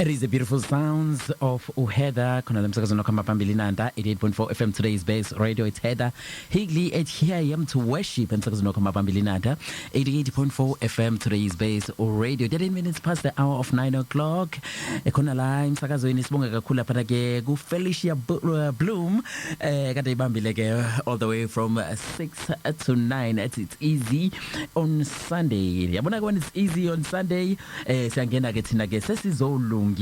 It is the beautiful sounds of Heather. Khona lemsakazweni okhamba phambili nanda 88.4 FM today's base radio. It's Heather Higley at Here I Am to Worship emsakazweni okhamba phambili nanda 88.4 FM today's base radio. 13 minutes past the hour of 9 o'clock. Khona la emsakazweni sibonga kakhulu lapha ke ku Felicia Bloom kade ibambile ke all the way from 6 to 9. It's easy on Sunday. Yabona when it's easy on Sunday siyangena ke thina ke sesizolungisa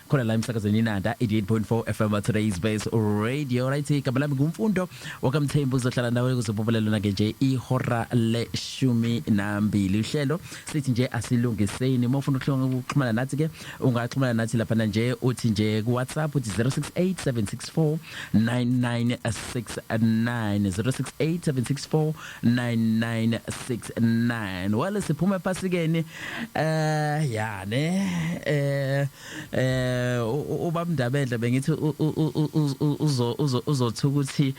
khona la emsakazweni nanda 88.4 FM today's base radio. Right, igama lami ngumfundo wakamthembu uzohlala nawe kuzopobolelana ke nje ihora le-12 uhlelo sithi nje asilungiseni. Uma ufuna ukuxhumana nathi ke ungaxhumana nathi lapha nje uthi nje ku WhatsApp uthi 0687649969 0687649969. Well siphuma pasikeni ya ne ubamndabedla bengithi uzothuka ukuthi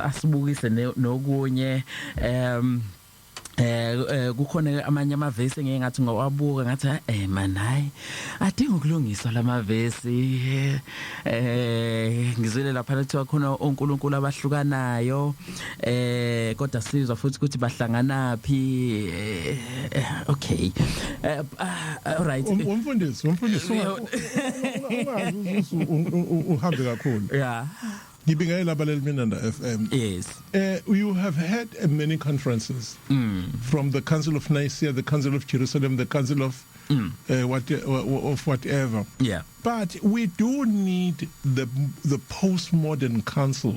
asibukise nokunye kukhona amanye amavesi ngeke ngathi ngawabuka ngathi man hayi adinga ukulungiswa lamavesi ngizwele lapha lethiwa khona onkulunkulu abahlukanayo kodwa sizwa futhi ukuthi bahlanganaphi okay all right umfundisi uhambe kakhulu yeah ngibingelela abaleli Minanda FM. Yes. You have had many conferences from the Council of Nicaea, the Council of Jerusalem, the Council of whatever. Yeah. But we do need the postmodern council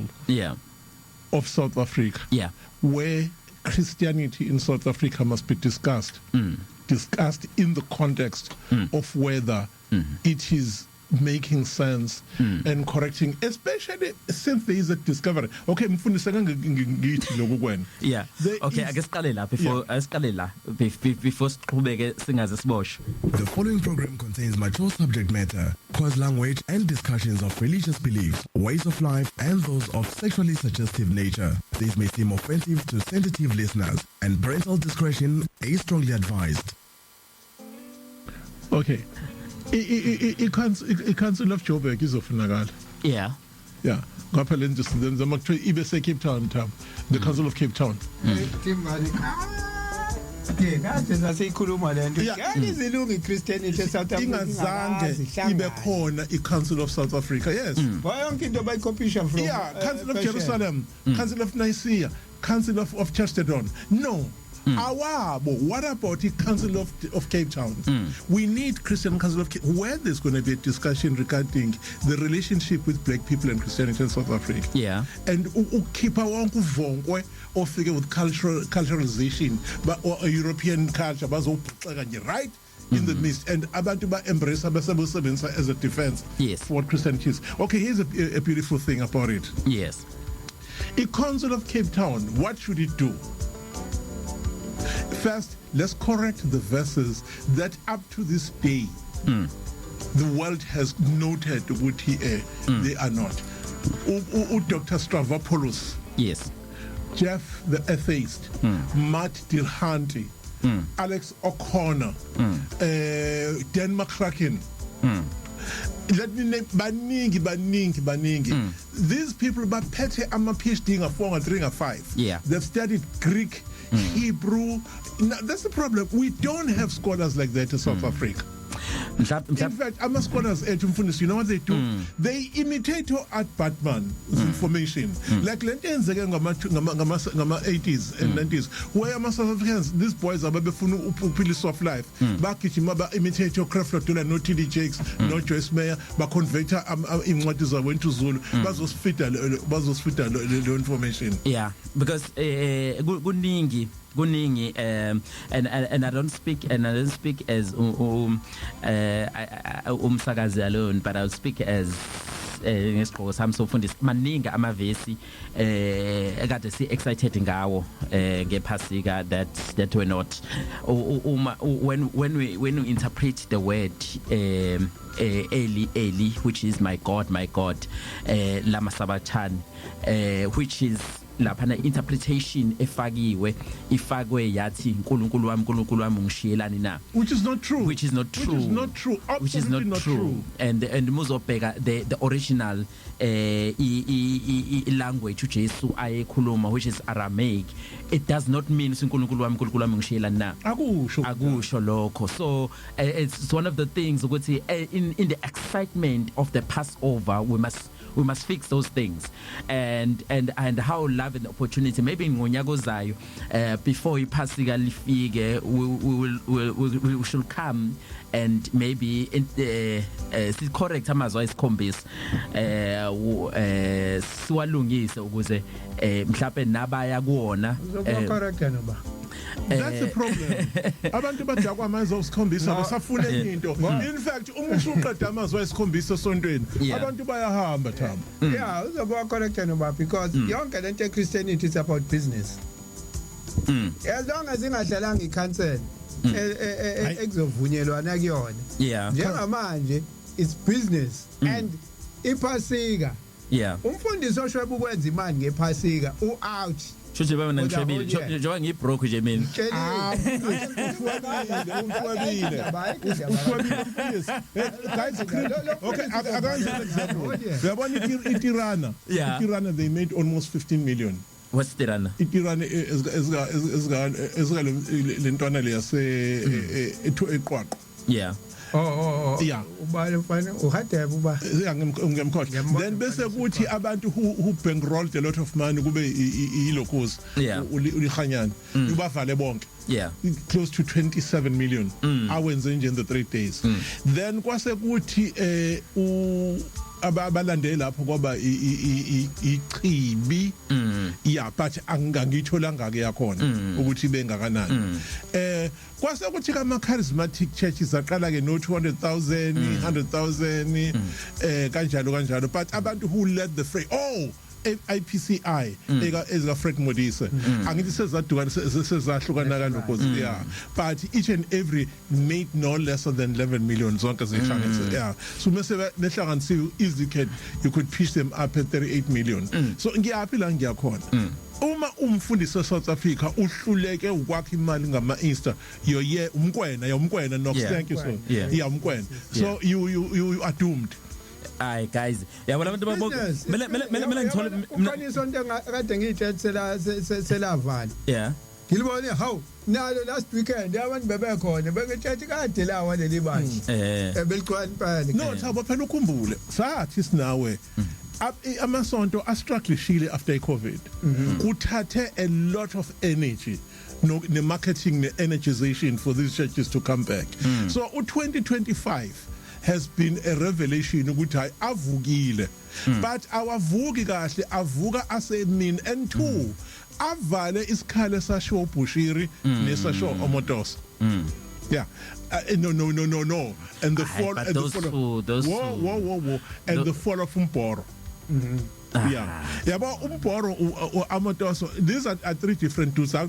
of South Africa. Yeah. Where Christianity in South Africa must be discussed. Discussed in the context of whether it is making sense and correcting, especially since there is a discovery. Okay, mfundisa ngithi lokukwena. Yeah. Okay, ake siqale la before siqhubeke singaze siboshwe. The following program contains mature subject matter, coarse language and discussions of religious beliefs, ways of life and those of sexually suggestive nature. These may seem offensive to sensitive listeners and parental discretion is strongly advised. Okay. I-Council of Joburg izofunakala. Yeah. Yeah. Ngapha le nje sizama kuthiwa ibe se Cape Town Thabo. The Council of Cape Town. Ngathi sasikhuluma lento. Yani zilungi Christianity eSouth Africa ingazange ibe khona iCouncil of South Africa. Yes. Yonke into bayikopisha from. Yeah, Council of Jerusalem, Council of Nicaea, Council of Chalcedon. No. Awabo, what about the Council of Cape Town? We need Christian Council of Cape, where there's going to be a discussion regarding the relationship with black people and Christianity in South Africa. Yeah. And keep our own vongwe or figure with culturalization, but or a European culture, right? In the midst, and abantu ba embrace as a defense for what Christianity is. Okay, here's a beautiful thing about it. Yes. A Council of Cape Town, what should it do? First, let's correct the verses that up to this day the world has noted what they are not. Dr. Stavropoulos, yes. Jeff the atheist, Matt Dillahunty, Alex O'Connor, Dan McCracken. Let me name baningi. These people baphethe ama PhD nga 4 nga 5. Yeah. They've studied Greek, Hebrew. Now, that's the problem. We don't have scholars like that in South Africa. In fact, I'm scholars at Mfundisi, you know what they do? They imitate Art Batman's information. Like Lentens again, Gama 80s and 90s, where I'm South Africans, these boys are Babefunu Upili Soft Life. Back at Maba imitate your Creflotula, no TD Jakes, no Joyce Mayer, but convector in what is I went to Zulu, Bazos fit the information. Yeah, because Guningi. And I don't speak as umsakazi alone, but I'll speak as ngesixhobo sami sofundisa maningi amavesi ekade si excited ngawo ngephasika that were not when we interpret the word Eli, which is my God, lama sabathan, which is lapha na interpretation ifakwe yathi uNkulunkulu wami ngishiyelani na, which is not true, absolutely not true. And muzobheka the original language uJesu ayekhuluma, which is Aramaic, it does not mean uNkulunkulu wami ngishiyelani na, akusho lokho. So it's one of the things ukuthi in the excitement of the Passover we must fix those things, and how love and opportunity maybe ngonyaka ozayo before iPhasika lifike we should come and maybe correct amazwi ayisikhombisa siwalungise ukuze mhlawumbe nabaya kuona correct noba. That's the problem. Abantu badakwa amazwi ayisikhombisa basafuna enye into. In fact umuntu uqeda amazwi ayisikhombisa esontweni abantu bayahamba Thabo. Yeah, uzoba correct noba, because yonke lento eChristianity is about business. As long as ingadlalanga icancel ekuzovunyelwana kuyona. Yeah. Njengamanje it's business and iPhasika. Yeah. Umfundisi oshweba ukwenza imali ngePhasika out. Shothi baba ngishebile njengoba ngibroke nje mina. Okay, Tirana. Tirana, they made almost 15 million. What's Tirana? Tirana is lentwana le yase eQwaqwa. Yeah. Yeah. Then bese kuthi abantu who bankrolled a lot of money kube ilokhozi ulikhanyana ubavale bonke. Yeah. Close to 27 million awenze nje in the 3 days. Then kwase kuthi abalandela lapho kwaba ichibi yeah, but angangitholanga ke yakhona ukuthi bengakanani. Kwase kuthi kama charismatic churches aqala ke no 200,000 100,000 kanjalo, but abantu who led the fray IPCI ezika Fred Modise angithi sezahlukana kalokho yeah, but each and every made no lesser than 11 million zonke zihlanganise. Yeah, so mehlanganisiwe easy you could pitch them up at 38 million. So ngiyaphi la ngiyakhona uma umfundisi South Africa uhluleke ukwakha imali ngama Insta umkwena Knox, thank you so yeah umkwena, so you are doomed. Aye guys, yabona abantu mele ngithole umfaniso into kade ngiyithethela selavala. Yeah. Ngilibone how nalo last weekend abantu bebekhona bekechurch kade lawa leli bandla beliqwani phela. No Thabo phela ukhumbule sathi sinawe amasonto astrugglishile after COVID. Kuthathe a lot of energy ne marketing ne energization for these churches to come back. So 2025 has been a revelation ukuthi avukile, but awavuki kahle avuka asemin and two avale isikhala sasho Bushiri nesasho Omotos. Yeah. No. And the fall and the fall and the fall of Umporo. Yeah, but Umporo Amotoso, these are 3 different tools. They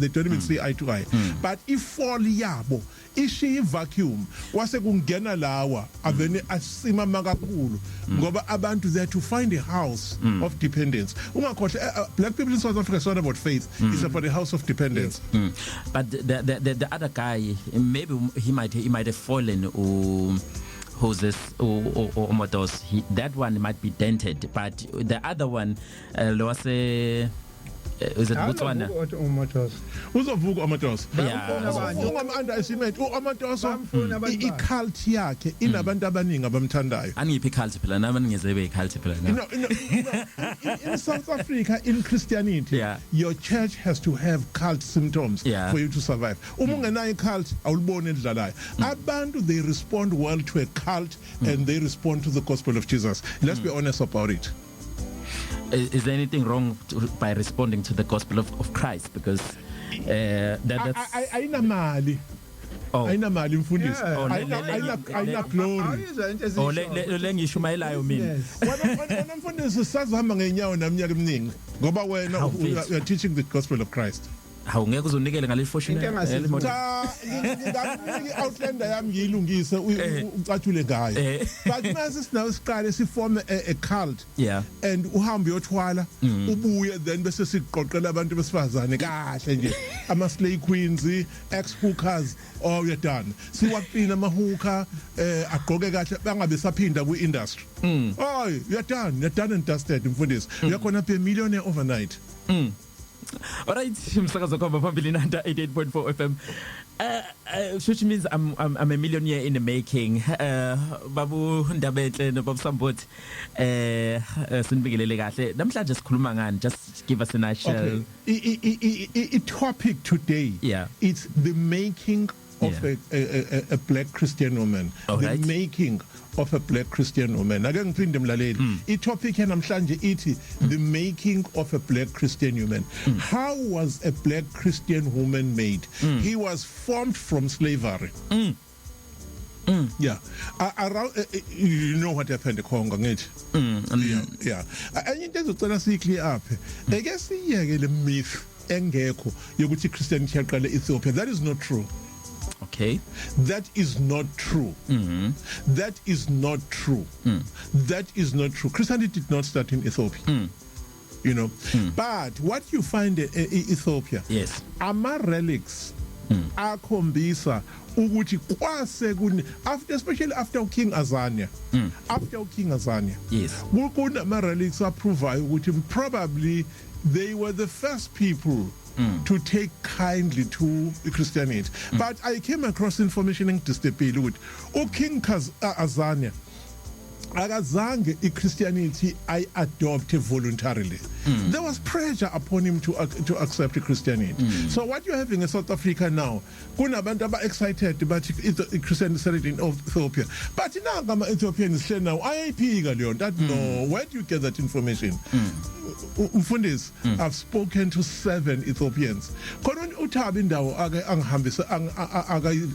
don't even see eye to eye. But if fall yabo, is she vacuum? Wase kungena lawa avene asima makakhulu ngoba abantu there to find a house of dependence. Black people in South Africa is not about faith, it's about a house of dependence. But the other guy, maybe he might have fallen who's this or Motos, that one might be dented, but the other one was is it Botswana? Uzovuka Omotos. Yeah. Underestimate Omotos i-cult yakhe inabantu abaningi abamthandayo. Angiphi cult phela nami ngizebe i-cult phela na. In South Africa in Christianity, your church has to have cult symptoms for you to survive. Uma ungenayo cult awuliboni edlalayo. Abantu they respond well to a cult and they respond to the gospel of Jesus. Let's be honest about it. Is there anything wrong by responding to the gospel of Christ? Because that's ayinamali mfundisi ayina glory lengishumayelayo mina wena mfundisi sazihamba ngenyawo naminyaka eminingi ngoba wena you are teaching the gospel of Christ. awungeke uzonikele ngale fortune Into engasiza cha outlander yami ngiyilungise ucathule ngayo but mase sinawo siqale siform a cult yeah and uhambe uyothwala ubuye then bese siqoqela abantu besifazane kahle nje ama slay queens ex hookers oh you're done siwaqina ama hooker agqoke kahle bangabe saphinda ku industry oh you're done and dusted mfundisi uyakhona phe millionaire overnight. Alright, umsakazo kwamba phambili nanda 88.4 FM. Which means I'm a millionaire in the making. Babu Ndabetle no Bob Sambot sinibingelele kahle. Namhlanje sikhuluma ngani? Just give us a nutshell. Okay. Topic today. Yeah. It's the making of a black Christian woman. Alright. The making of a black Christian woman. Ake ngiphinde mlaleli. I-topic namhlanje ithi the making of a black Christian woman. How was a black Christian woman made? He was formed from slavery. Yeah. Around you know what happened to Congo ngithi. Yeah. Enye into ezocela siclear up. Eke siyeke le myth engekho yokuthi Christianity yaqala Ethiopia. That is not true. Okay. That is not true. That is not true. That is not true. Christianity did not start in Ethiopia. You know. But what you find in Ethiopia, yes, ama relics akhombisa ukuthi kwase kuni after especially after King Azania. After King Azania. Yes. Kunama relics approval ukuthi probably they were the first people to take kindly to Christianity. But I came across information in Distepile with King Azania akazange Christianity I adopted voluntarily. There was pressure upon him to accept Christianity. So what you're having in South Africa now, kunabantu aba excited about Christianity started in Ethiopia. But now Ethiopians say now ayaphika leyo that no, where do you get that information? Mfundisi, I've spoken to 7 Ethiopians. Khona uThaba indawo angihambisa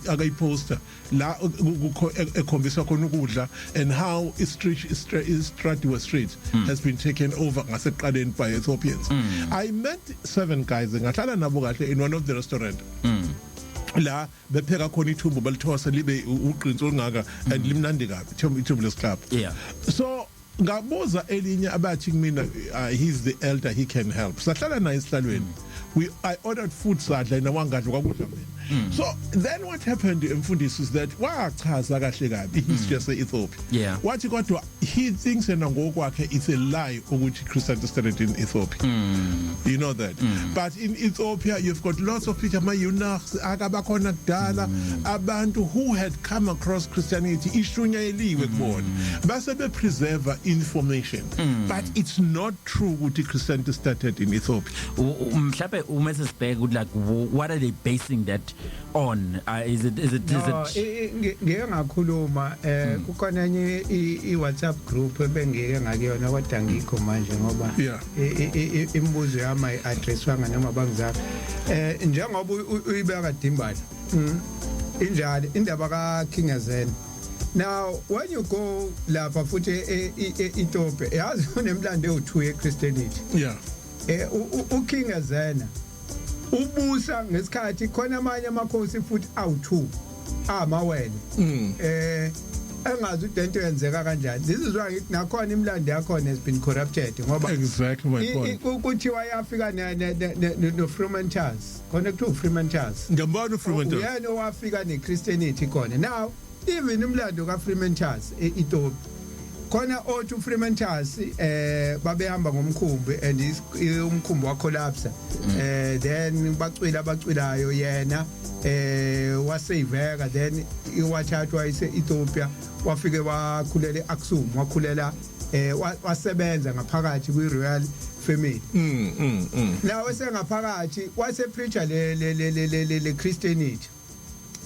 akayiposter la ekhombisa khona ukudla and how Stradwa Street has been taken over ngaseqaleni by Ethiopians. I met 7 guys ngahlala nabo kahle in one of the restaurant. La bepheka khona ithumbu balithosa libe uqinso olungaka and limnandi kabi ithumbu lesiclub. Yeah. So ngabuza elinye abathi kumina he's the elder, he can help. Sahlala naye esihlalweni. I ordered food sadla nawangadla kwakudla mina. So then what happened mfundisi is that wachaza kahle kabi he's just a Ethiopia. Yeah. Wathi kodwa he thinks and ngokwakhe it's a lie ukuthi Christianity started in Ethiopia. You know that. But in Ethiopia you've got lots of people mayunachs akabakhona kudala abantu who had come across Christianity ishunya eliwe kubona. Base be preserve information. But it's not true ukuthi Christianity started in Ethiopia. Mhlawumbe umesesibheka like what are they basing that on? Is it ngeke ngakhuluma kukhona enye iWhatsApp group ebengeke ngakuyona kodwa ngikho manje ngoba imibuzo yami addresswanga noma bangizaphi njengoba uyibeka Dimbali injalo indaba ka King Azania. Now when you go lapha futhi Ethiopia yazi unemlando ewu2 yeChristianity. Yeah. King Azania ubusa ngesikhathi khona amanye amakhosi futhi awu2 amawele engazi udento yenzeka kanjani. This is why nakhona imlando yakhona has been corrupted ngoba exactly my point. Kuthiwa yafika no Freementers khona kuthiwa Freementers ngiyabona uFreementers yena wafika neChristianity khona. Now even imlando ka Freementers eEthiopia khona o2 Freementers babehamba ngomkhumbi and umkhumbi wa collapse then abacwilayo yena wasaveka then iwathathwa Ethiopia wafike wakhulela eAksum wakhulela wasebenza ngaphakathi kwiRoyal family. Now wasengaphakathi wase preacher le Christianity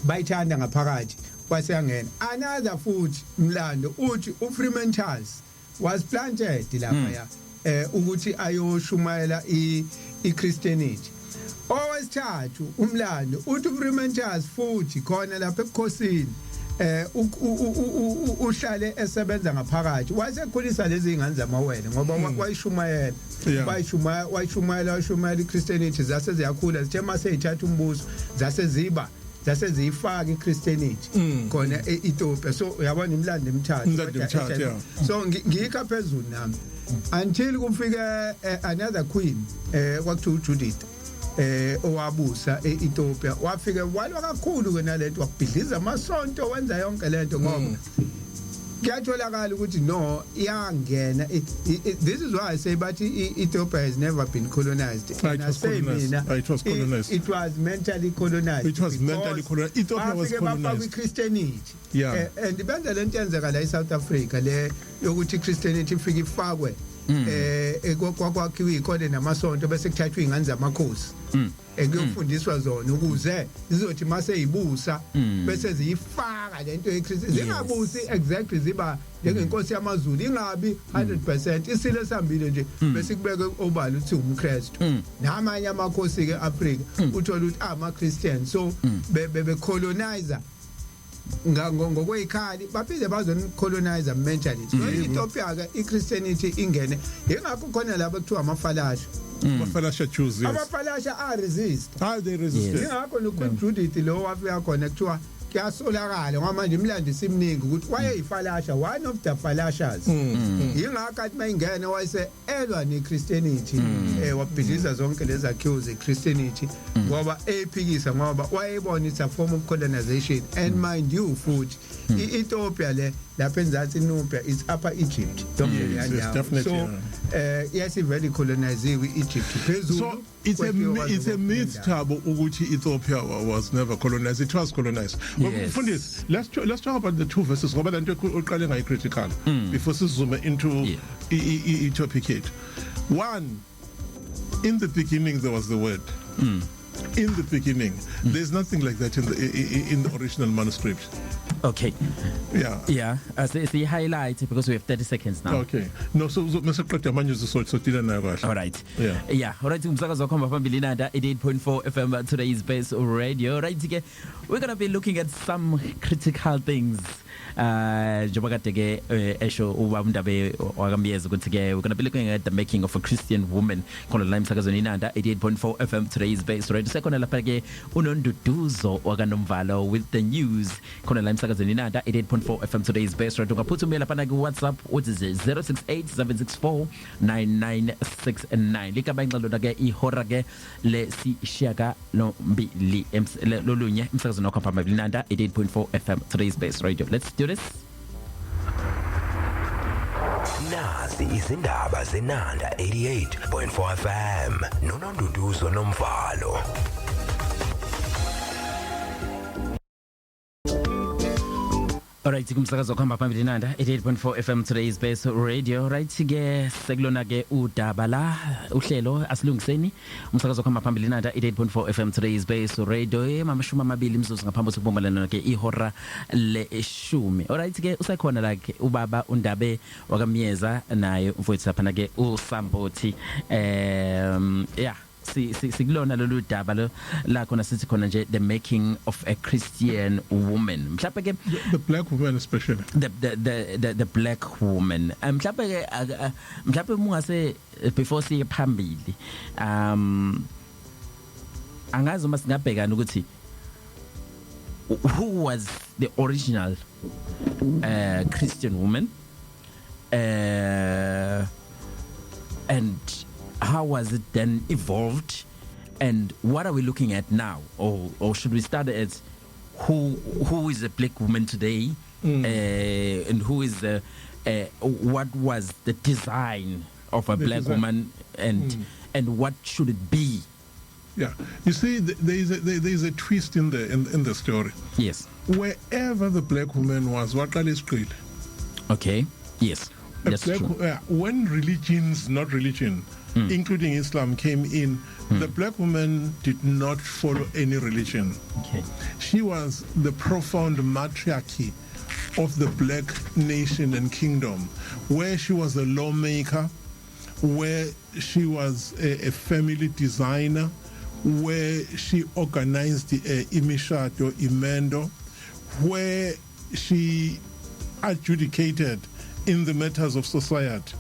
bayithanda ngaphakathi wasiyangena. Another futhi mlando uthi uFreementers was planted lapha ukuthi ayoshumayela iChristianity. Owesithathu umlando uthi uFreementers futhi khona lapha ebukhosini uhlale esebenza ngaphakathi wayekhulisa lezi ingane zamawele ngoba wayishumayela wayishumayela iChristianity zase ziyakhula zithe mase ithatha umbuso zase ziyifaka iChristianity khona eEthiopia so uyabona imlando emithathu so ngikho phezulu nami until kufike another queen kwakuthiwa uJudith owabusa eEthiopia wafika walwa kakhulu kenalento wakubhidliza amasonto wenza yonke lento ngoba kuyatholakala ukuthi no iyangena this is why I say but Ethiopia has never been colonized it was mentally colonized Ethiopia was colonized Christianity and benza lento yenzeka la eSouth Africa le yokuthi Christianity ifike ifakwe kwakhiwa ikole namasonto bese kuthathwa ingane zamakhosi ekuyofundiswa zona ukuze zizothi mase ibusa bese ziyifaka lento yeChristu zingabusi exactly ziba njengenkosi yamaZulu ingabi 100% isile sambile nje bese kubeke obala uthi umKristu namanye amakhosi ke Africa uthola ukuthi ama-Christian so bebe colonizer ngokweyikhali baphinde bazonicolonizer mentality Ethiopia ke iChristianity ingene ingakho khona laba kuthiwa amafalasha amafalasha Jews amafalasha resist they resist ingakho noQueen Judith lo wafika khona kuthiwa kuyasolakala ngoba manje imlando simningi ukuthi wayeyifalasha one of the falashas ingakho athi mayingena wayese elwa neChristianity wabhidliza zonke lezi zakhiwo zeChristianity ngoba ephikisa ngoba wayebona it's a form of colonization and mind you futhi iEthiopia le lapha enzansi Nubia is upper Egypt so yes very colonized Egypt phezulu so it's a myth Thabo ukuthi Ethiopia was never colonized it was colonized Fundis let's talk about the two verses ngoba lento oqale ngayi critical before sizoom into Ethiopic one in the beginning there was the word in the beginning there's nothing like that in the original manuscript. Okay. Yeah. As the highlight because we have 30 seconds now. Okay. No, so masiqeda manje sisotila nayo kahle. All right. Yeah. All right. Umsakazo wakhomba phambili nanda 88.4 FM today's base radio. Right ke we're going to be looking at some critical things. Njengoba kade ke esho ubamndabe wakamyeza ukuthi ke we're going to be looking at the making of a Christian woman khona la emsakazweni inanda 88.4 FM today's base radio. Second lapha ke unonduduzo wakaNomvalo with the news khona la emsakazweni inanda 88.4 FM today's base radio. Ungaphutha umela lapha ku WhatsApp uthi 0687649969 likaba ingxelo ke ihora ke le sishaka lombili lolunye emsakazweni wakho phambili inanda 88.4 FM today's base radio. Let's do this. Nazi izindaba zenanda 88.4 FM nononduduzo Nomvalo. Alright, kumsakazo khamba phambili nanda 88.4 FM today's base radio. Right ke sekulona ke udaba la uhlelo asilungiseni umsakazo khamba phambili nanda 88.4 FM today's base radio mamashumi amabili imzuzu ngaphambi kokubomalana ke ihora le10. Alright ke usekhona like ubaba undabe wakamyeza naye mfowethu lapha ke uSambothi yeah sikulona lolu daba la khona sithi khona nje the making of a Christian woman mhlawumbe ke the black woman especially the black woman mhlawumbe ke mhlawumbe mungase before siye phambili angazi uma singabhekana ukuthi who was the original Christian woman and how was it then evolved and what are we looking at now or should we start at who is a black woman today and who is what was the design of a black woman and what should it be? Yeah, you see there is a twist in the story. Yes, wherever the black woman was waqala isiqile. Okay, yes, that's true. When religions, not religion, including Islam, came in, the black woman did not follow any religion. Okay. She was the profound matriarchy of the black nation and kingdom, where she was a lawmaker, where she was a family designer, where she organized imishado, imendo, where she adjudicated in the matters of society,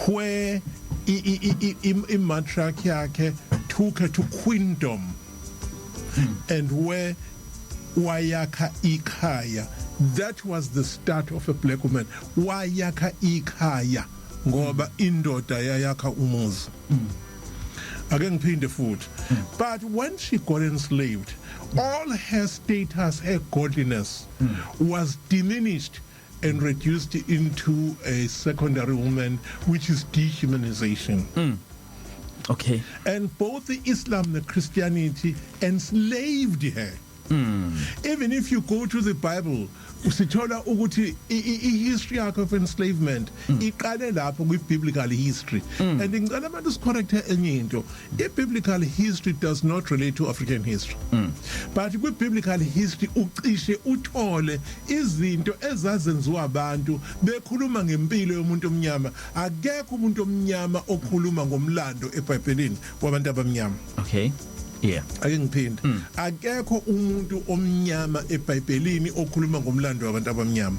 where matriarch yakhe took her to queendom, and where wayaka ikaya. That was the start of a black woman. Wayaka ikaya ngoba indoda yayaka umuzi. Again, paint the food. But when she got enslaved, all her status, her godliness was diminished and reduced into a secondary woman, which is dehumanization. Okay. And both the Islam and the Christianity enslaved her. Even if you go to the Bible, usithola ukuthi history of enslavement iqale lapho kwi-biblical history. And ngicela abantu sicorrect enye into. I-biblical history does not relate to African history. But kwi-biblical history ucishe uthole izinto ezazenziwa abantu bekhuluma ngempilo yomuntu omnyama. Akekho umuntu omnyama okhuluma ngomlando eBhayibhelini wabantu abamnyama. Okay. Yeah. Ake ngiphinde. Akekho umuntu omnyama eBhayibhelini okhuluma ngomlando wabantu abamnyama.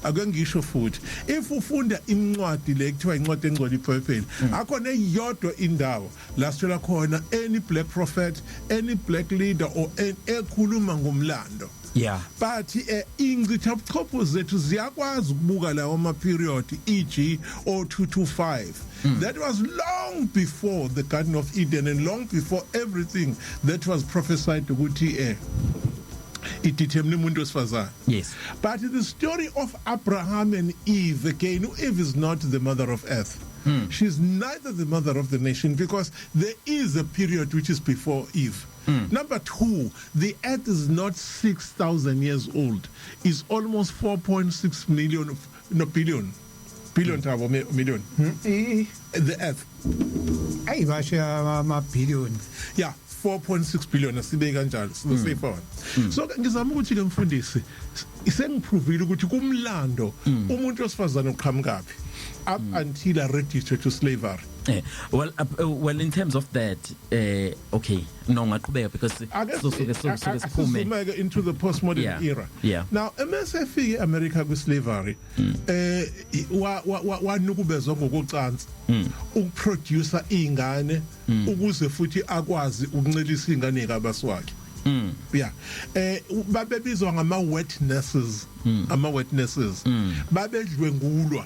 Ake ngisho futhi, if ufunda incwadi le kuthiwa incwadi engcwele iBhayibheli, akhona eyodwa indawo la sithola khona any black prophet, any black leader or ekhuluma ngomlando. Yeah. But ingcithabuchopho zethu ziyakwazi ukubuka lawo ma-period e.g. 0225. That was long before the Garden of Eden and long before everything that was prophesied ukuthi idithemne umuntu wesifazane. Yes. But the story of Abraham and Eve, again, Eve is not the mother of earth. She's neither the mother of the nation, because there is a period which is before Eve. Number two, the earth is not 6,000 years old. It's almost 4.6 million, no, billion. Billion million. The earth. Ay basha ma billion. Yeah, 4.6 billion asibe kanjalo so say forward. So ngizama ukuthi ke mfundisi isengiprovile ukuthi kumlando umuntu osifazana uqhamukaphi up until registered to slavery. Well, in terms of that, okay, no, ngaqhubeka because so siphume into the postmodern era. Yeah. Now, MSF America with slavery, wa nukubezwa ngokucansi, ukuproducer ingane, ukuze futhi akwazi ukuncelisa ingane kabaswakhe. Yeah. Babebizwa ngama-witnesses, ama-witnesses. Babedlwengulwa,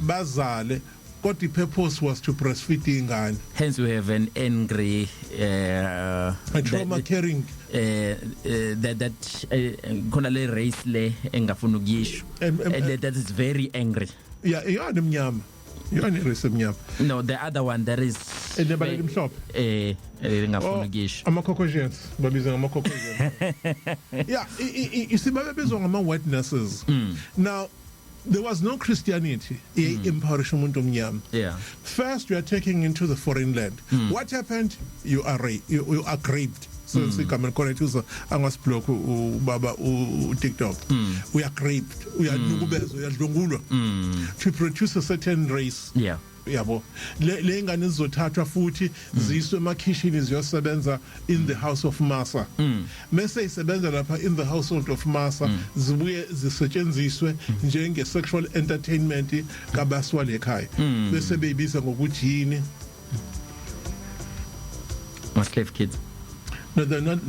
bazale. What the purpose was to breastfeed ingane. Hence we have an angry trauma caring that khona le race le engafuna ukuyisho and that is very angry. Yeah, mnyama. No, the other one that is engafuna ukuyisho. Ama-Caucasians, babiza ngama-Caucasians. Yeah, isibabezwa ngama-witnesses. Now, there was no Christianity impoverished umuntu omnyama. Yeah. First, you are taking into the foreign land. What happened? You are raped. So come and correct us. Angas block baba TikTok. We are raped. We are nukubezwa. We are dlungulwa to produce a certain race. Yeah. Yabo le ngane zizothathwa futhi ziswe emakhishini ziyosebenza in the house of Masa. Mase isebenza lapha in the household of Masa, zibuye zisetshenziswe njenge sexual entertainment kabaswa lekhaya bese beyibiza ngokuthi yini slave kids. No, they're not.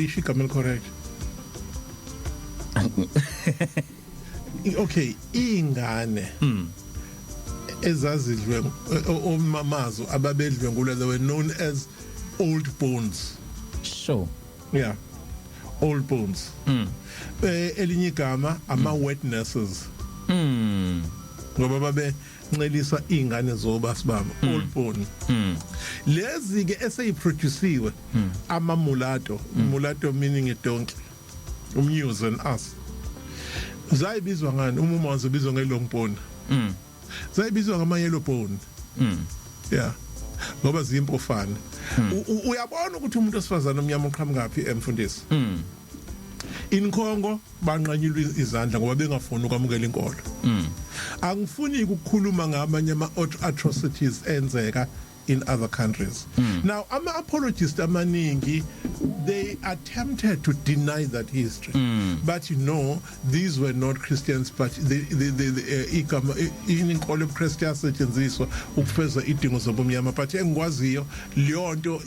She come and correct. Okay, ingane ezazidlwe omamazo ababedlwe ngula, they were known as old bones. Sure. Yeah, old bones. Elinye igama ama-witnesses. Ngoba babe ncelisa ingane zobasibaba, old bone. Lezi ke eseyiproduciwe ama-mulatto, mulatto meaning a donkey, umuse and us. Zayibizwa ngani? Umuma wazibizwa nge-long bone. Zayibizwa ngama-yellow bone. Yeah, ngoba ziyimpofana. Uyabona ukuthi umuntu osifazana omnyama uqhamukaphi emfundisi. In Congo banqanyulwe izandla ngoba bengafuni ukwamukela inkolo. Angifuni ukukhuluma ngamanye ama-atrocities enzeka in other countries. Now, apologists amaningi, they attempted to deny that history, but these were not Christians, but inkolo ebuKristu yasetshenziswa ukufeza idingo zobumnyama, but engikwaziyo leyo nto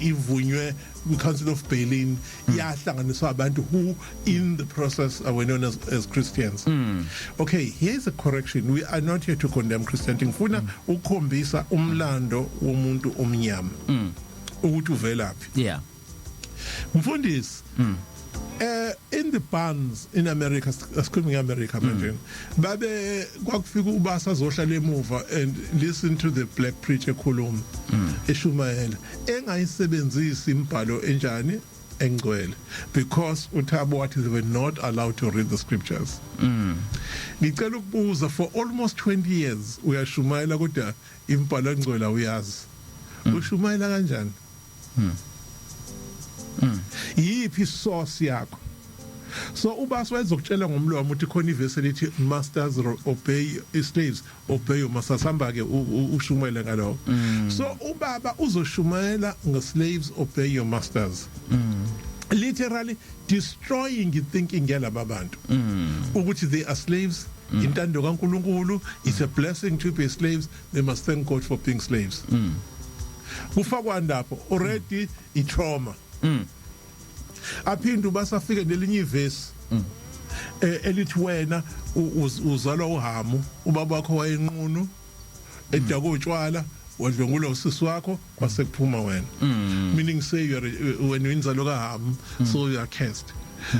ivunywe Council of Berlin yahlanganiswa abantu who in the process were known as Christians. Okay, here's a correction. We are not here to condemn Christianity. Ngifuna ukukhombisa umlando womuntu omnyama ukuthi uvelaphi. Yeah. Mfundisi, in the bans in America, screaming America, imagine, babe kwakufika ubasa azohlala emuva and listen to the black preacher khuluma eshumayela engayisebenzisi imbhalo enjani engcwele, because uThabo wathi they were not allowed to read the scriptures. Ngicela ukubuza, for almost 20 years uyashumayela kodwa imbhalo engcwele uyazi. Ushumayela kanjani? Yiphi source yakho? So ubasa wayezokutshela ngomlomo ukuthi khona ivesi elithi masters obey slaves, obey your masters, hamba ke ushumayele ngalo. So ubaba uzoshumayela slaves, obey your masters, literally destroying the thinking yalaba bantu ukuthi they are slaves. Intando kaNkulunkulu, it's a blessing to be slaves, they must thank God for being slaves. Kufakwa ndapho already itrauma. Aphinda basafike nelinye ivesi elithi wena uzalwa uhamu, ubaba wakho wayenqunu edaka utshwala, wadlwengula usisi wakho kwasekuphuma wena. Meaning say when inzalo kahamu, so you are cursed.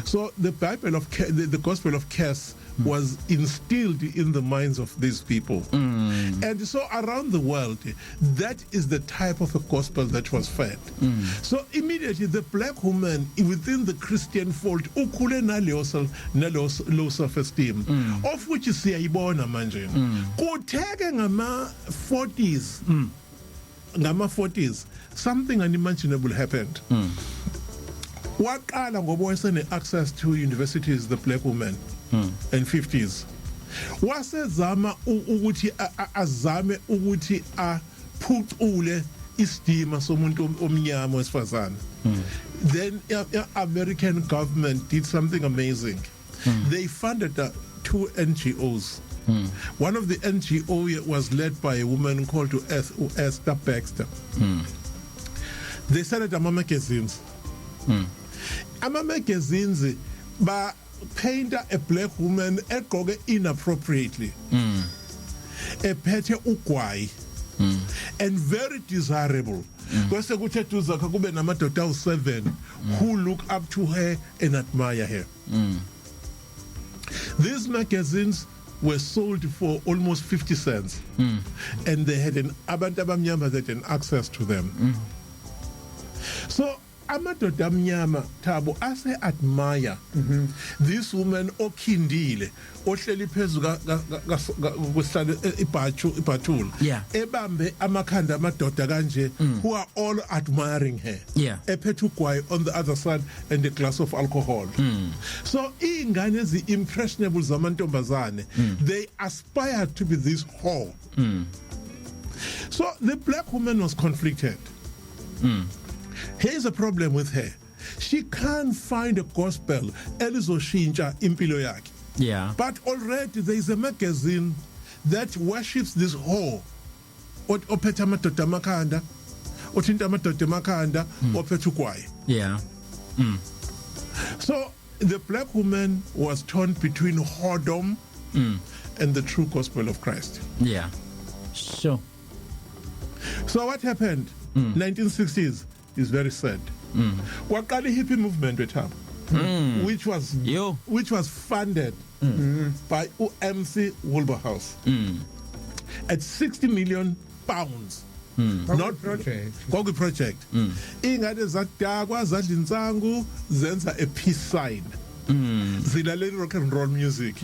So the Bible of the gospel of curse was instilled in the minds of these people. And so around the world, that is the type of a gospel that was fed. So immediately the black woman within the Christian fold, ukhule nalo self-esteem, of which is siyayibona manje. Kutheke ngama 40s, something unimaginable happened. Waqala ngoba wayesene access to universities, the black woman, and 50s. Wasezama ukuthi azame ukuthi aphucule isidima somuntu omnyama wesifazana. Then American government did something amazing. They funded 2 NGOs. One of the NGO was led by a woman called Esther Baxter. They started ama magazines. Ama magazines ba paint a black woman egqoke inappropriately, ephethe ugwayi, and very desirable. Kwase kuthe tuzakha kube namadoda awu7 who look up to her and admire her. These magazines were sold for almost 50 cents, and they had abantu abamnyama that had access to them. So amadoda amnyama Thabo ase admire this woman okhindile ohleli phezulu kwesihlalo ibhathula ebambe amakhanda amadoda kanje, who are all admiring her, ephethe ugwayi on the other side and a glass of alcohol. So ingane ezi-impressionable zamantombazane, they aspired to be this whore. So the black woman was conflicted. Here's a problem with her. She can't find a gospel elizoshintsha impilo yakhe. But already there is a magazine that worships this whore. Ophethe amadoda amakhanda, othinta amadoda amakhanda, ophethe ugwayi. So the black woman was torn between whoredom and the true gospel of Christ. Sure. So what happened? 1960s is very sad. Waqala hippie movement with her, which was funded by MC Wilberhouse at £60 million. Not project. Ingade zadakwa zadlinsangu zenza a peace sign. Zilalela rock and roll music.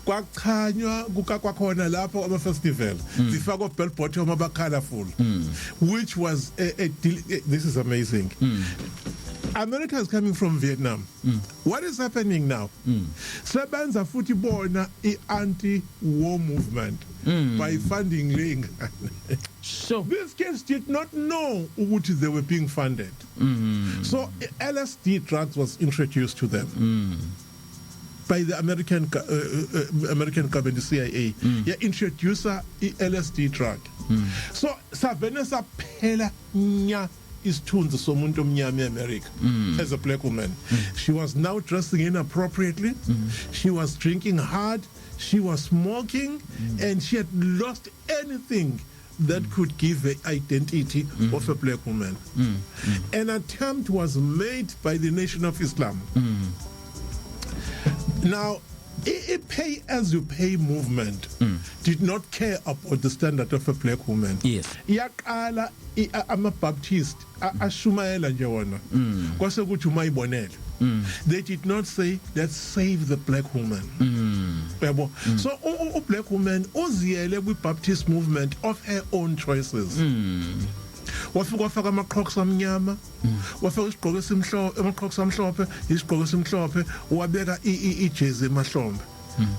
Kwakhanywa kukakwakhona lapho ama festival zifakwa bell bottom aba colorful, which was this is amazing. America is coming from Vietnam. What is happening now? Sebenza futhi bona anti-war movement by funding Sure. These kids did not know what they were being funded. So LSD drugs was introduced to them by the American government, the CIA. Yeah, introduce a LSD drug. So Savenesa Pela nya isithunzi somuntu omnyama eAmerica as a black woman. She was now dressing inappropriately. She was drinking hard. She was smoking, and she had lost anything that could give the identity of a black woman. An attempt was made by the Nation of Islam. Now, a pay-as-you-pay movement did not care about the standard of a black woman. Yes. Yaqala I'm a Baptist. Ashumayela nje wona. Kwase kuthi umayibonela. They did not say, let's save the black woman. So, a black woman uziyele kwi-Baptist movement of her own choices. Wafika wafaka amaqhoks amnyama, wafaka isigqoko esimhlophe, amaqhoks amhlophe, isigqoko esimhlophe, wabeka ijezi emahlombe.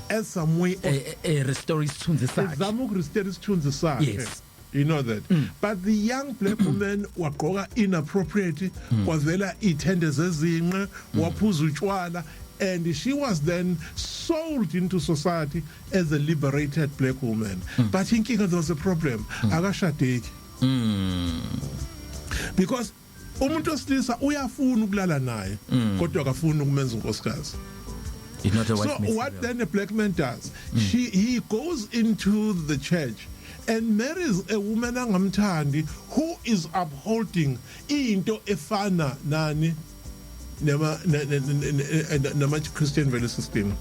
As some way of restore isithunzi sakhe. Zama ukurestore isithunzi sakhe. Yes. You know that. But the young black woman waqoka inappropriate, wavela ithende zezinqe, waphuza utshwala, and she was then sold into society as a liberated black woman. But inkinga there was a problem. Akashadeki. Because umuntu osilisa uyafuna ukulala naye kodwa akafuni ukumenza unkosikazi. So what then a black man does, he goes into the church and marries a woman angamthandi who is upholding into efana nani nama Christian value system.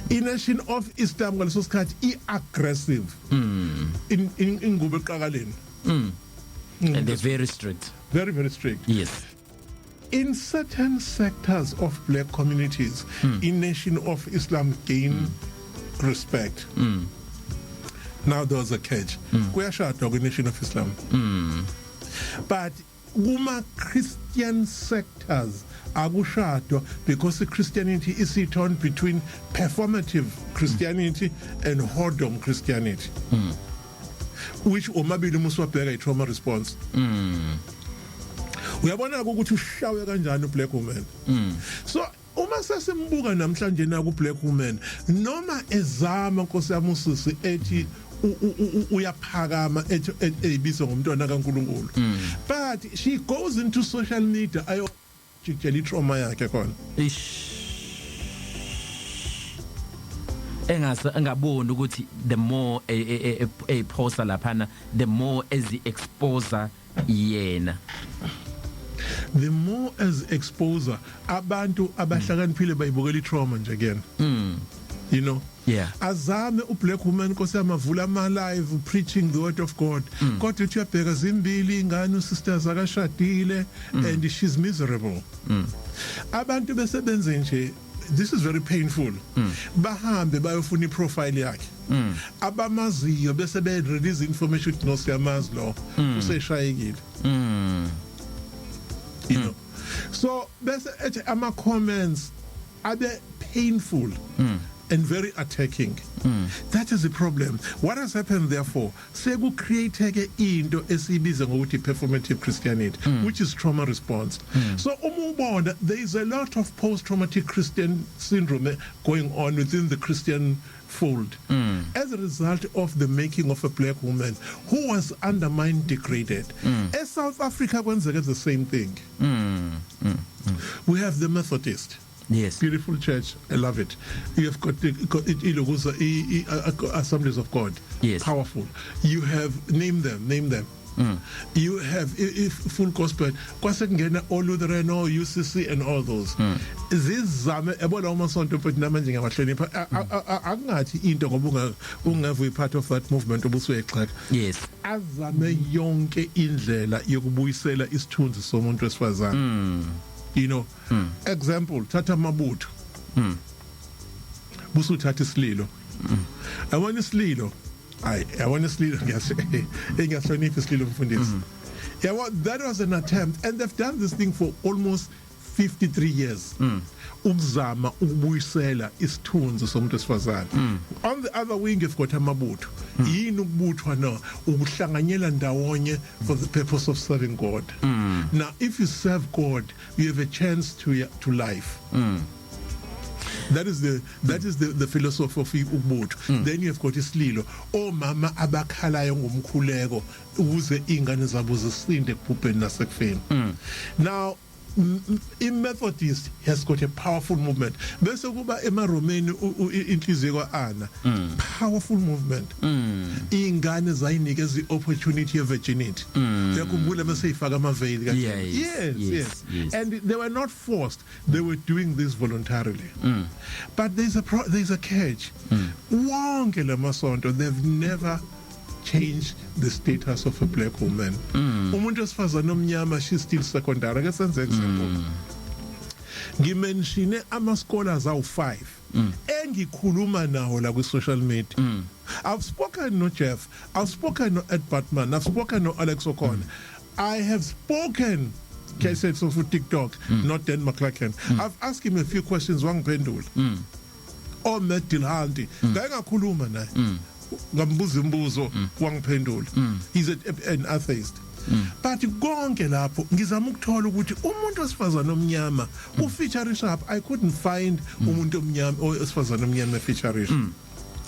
Nation of Islam ngaleso sikhathi aggressive in ngubo eqakaleni. And they're very strict. Very, very strict. Yes. In certain sectors of black communities, in Nation of Islam gain respect. Now there was a catch. Kuyashadwa kwi-Nation of Islam. But kuma Christian sectors akushadwa because Christianity is torn between performative Christianity and whoredom Christianity. Which omabili muswabheka i-trauma response. Uyabona ukuthi ushawe kanjani u-black woman. So uma sesimbuka namhlanje na ku-black woman noma ezama Nkosi yami uSisi ethi uyaphakama eyibiza ngomntwana kaNkulunkulu. But she goes into social media ayojikela i-trauma yakhe khona. Engaboni ukuthi the more a poster laphana, the more as the exposer yena. The more as exposer abantu abahlakaniphile bayibukela i-trauma nje again. You know. Yeah. Azame u-black woman Nkosi amavula ama-live preaching the word of God. Kodwa uthi uyabheka zimbili ingane usisters akashadile and she's miserable. Abantu besebenze nje. This is very painful. Bahambe bayofuna i-profile yakhe. Abamaziyo bese be-release information ukuthi no siyamazi lo useshayekile. You know. So bese ethi ama-comments abe painful and very attacking. That is the problem. What has happened therefore? Sekucreate into esibiza ngokuthi performative Christianity, which is trauma response. So umubona, there is a lot of post-traumatic Christian syndrome going on within the Christian fold as a result of the making of a black woman who was undermined, degraded. As South Africa kwenzeka the same thing. We have the Methodist. Yes. Beautiful church. I love it. You have got Assemblies of God. Yes. Powerful. You have, name them. You have full gospel. Kwasekungena all Lutheran, UCC and all those. Zizame ebona umasonto mfethu namanje ngiyawahlonipha akungathi into ngoba ungavuyi part of that movement obusuyexhaka. Yes. Azame yonke indlela yokubuyisela isithunzi somuntu wesifazane. You know, example, Tata Mabutho. Busu Tata Slilo. I want Slilo. I want Slilo. Yeah, well, that was an attempt, and they've done this thing for almost 53 years ukuzama ukubuyisela isithunzi somuntu esifazane. On the other wing you've got amabutho. Yini ukubuthwa no ukuhlanganyela ndawonye for the purpose of serving God. Now if you serve God you have a chance to life. That is the philosophy of ubutho. Then you have got isililo omama abakhalayo ngomkhuleko ukuze ingane zabo zisinde ekubhubheni nasekufeni. Now Methodist has got a powerful movement. Bese kuba emaromeni inhliziyo kwaAnna. Powerful movement. Ingane zayinikeza opportunity of virginity. Yakhumbula bese ifaka amaveli kanjani. Yes. And they were not forced. They were doing this voluntarily. But there's a catch. Wonke lamasonto they've never change the status of a black woman. Umuntu esifazana omnyama she's still secondary. Ake senze example. Ngimenshine ama scholars awu5 engikhuluma nawo la ku social media. I've spoken no Jeff, I've spoken no Ed Batman, I've spoken no Alex O'Connor. I have spoken cases of TikTok, not Dan McCracken. I've asked him a few questions wangiphendula. Oh Matt Dilhanti, ngakhuluma naye. Ngambuza imbuzo wangiphendula. He's an atheist. But konke lapho ngizama ukuthola ukuthi umuntu osifazana omnyama ufeature up. I couldn't find umuntu omnyama osifazana omnyama feature.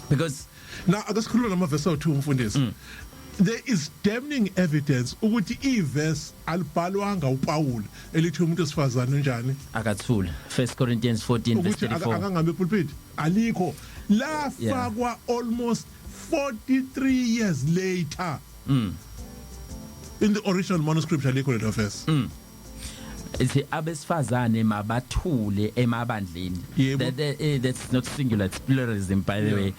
Because now akasikhuluma ngamavesi awu2 umfundisi. There is damning evidence ukuthi iverse alibhalwanga uPaul elithi umuntu osifazana unjani akathula 1 Corinthians 14 verse 34 akangabe pulpit alikho la fakwa almost 43 years later in the original manuscript alikho le verse. Ithi abesifazane mabathule emabandleni. That's not singular, it's pluralism by the way.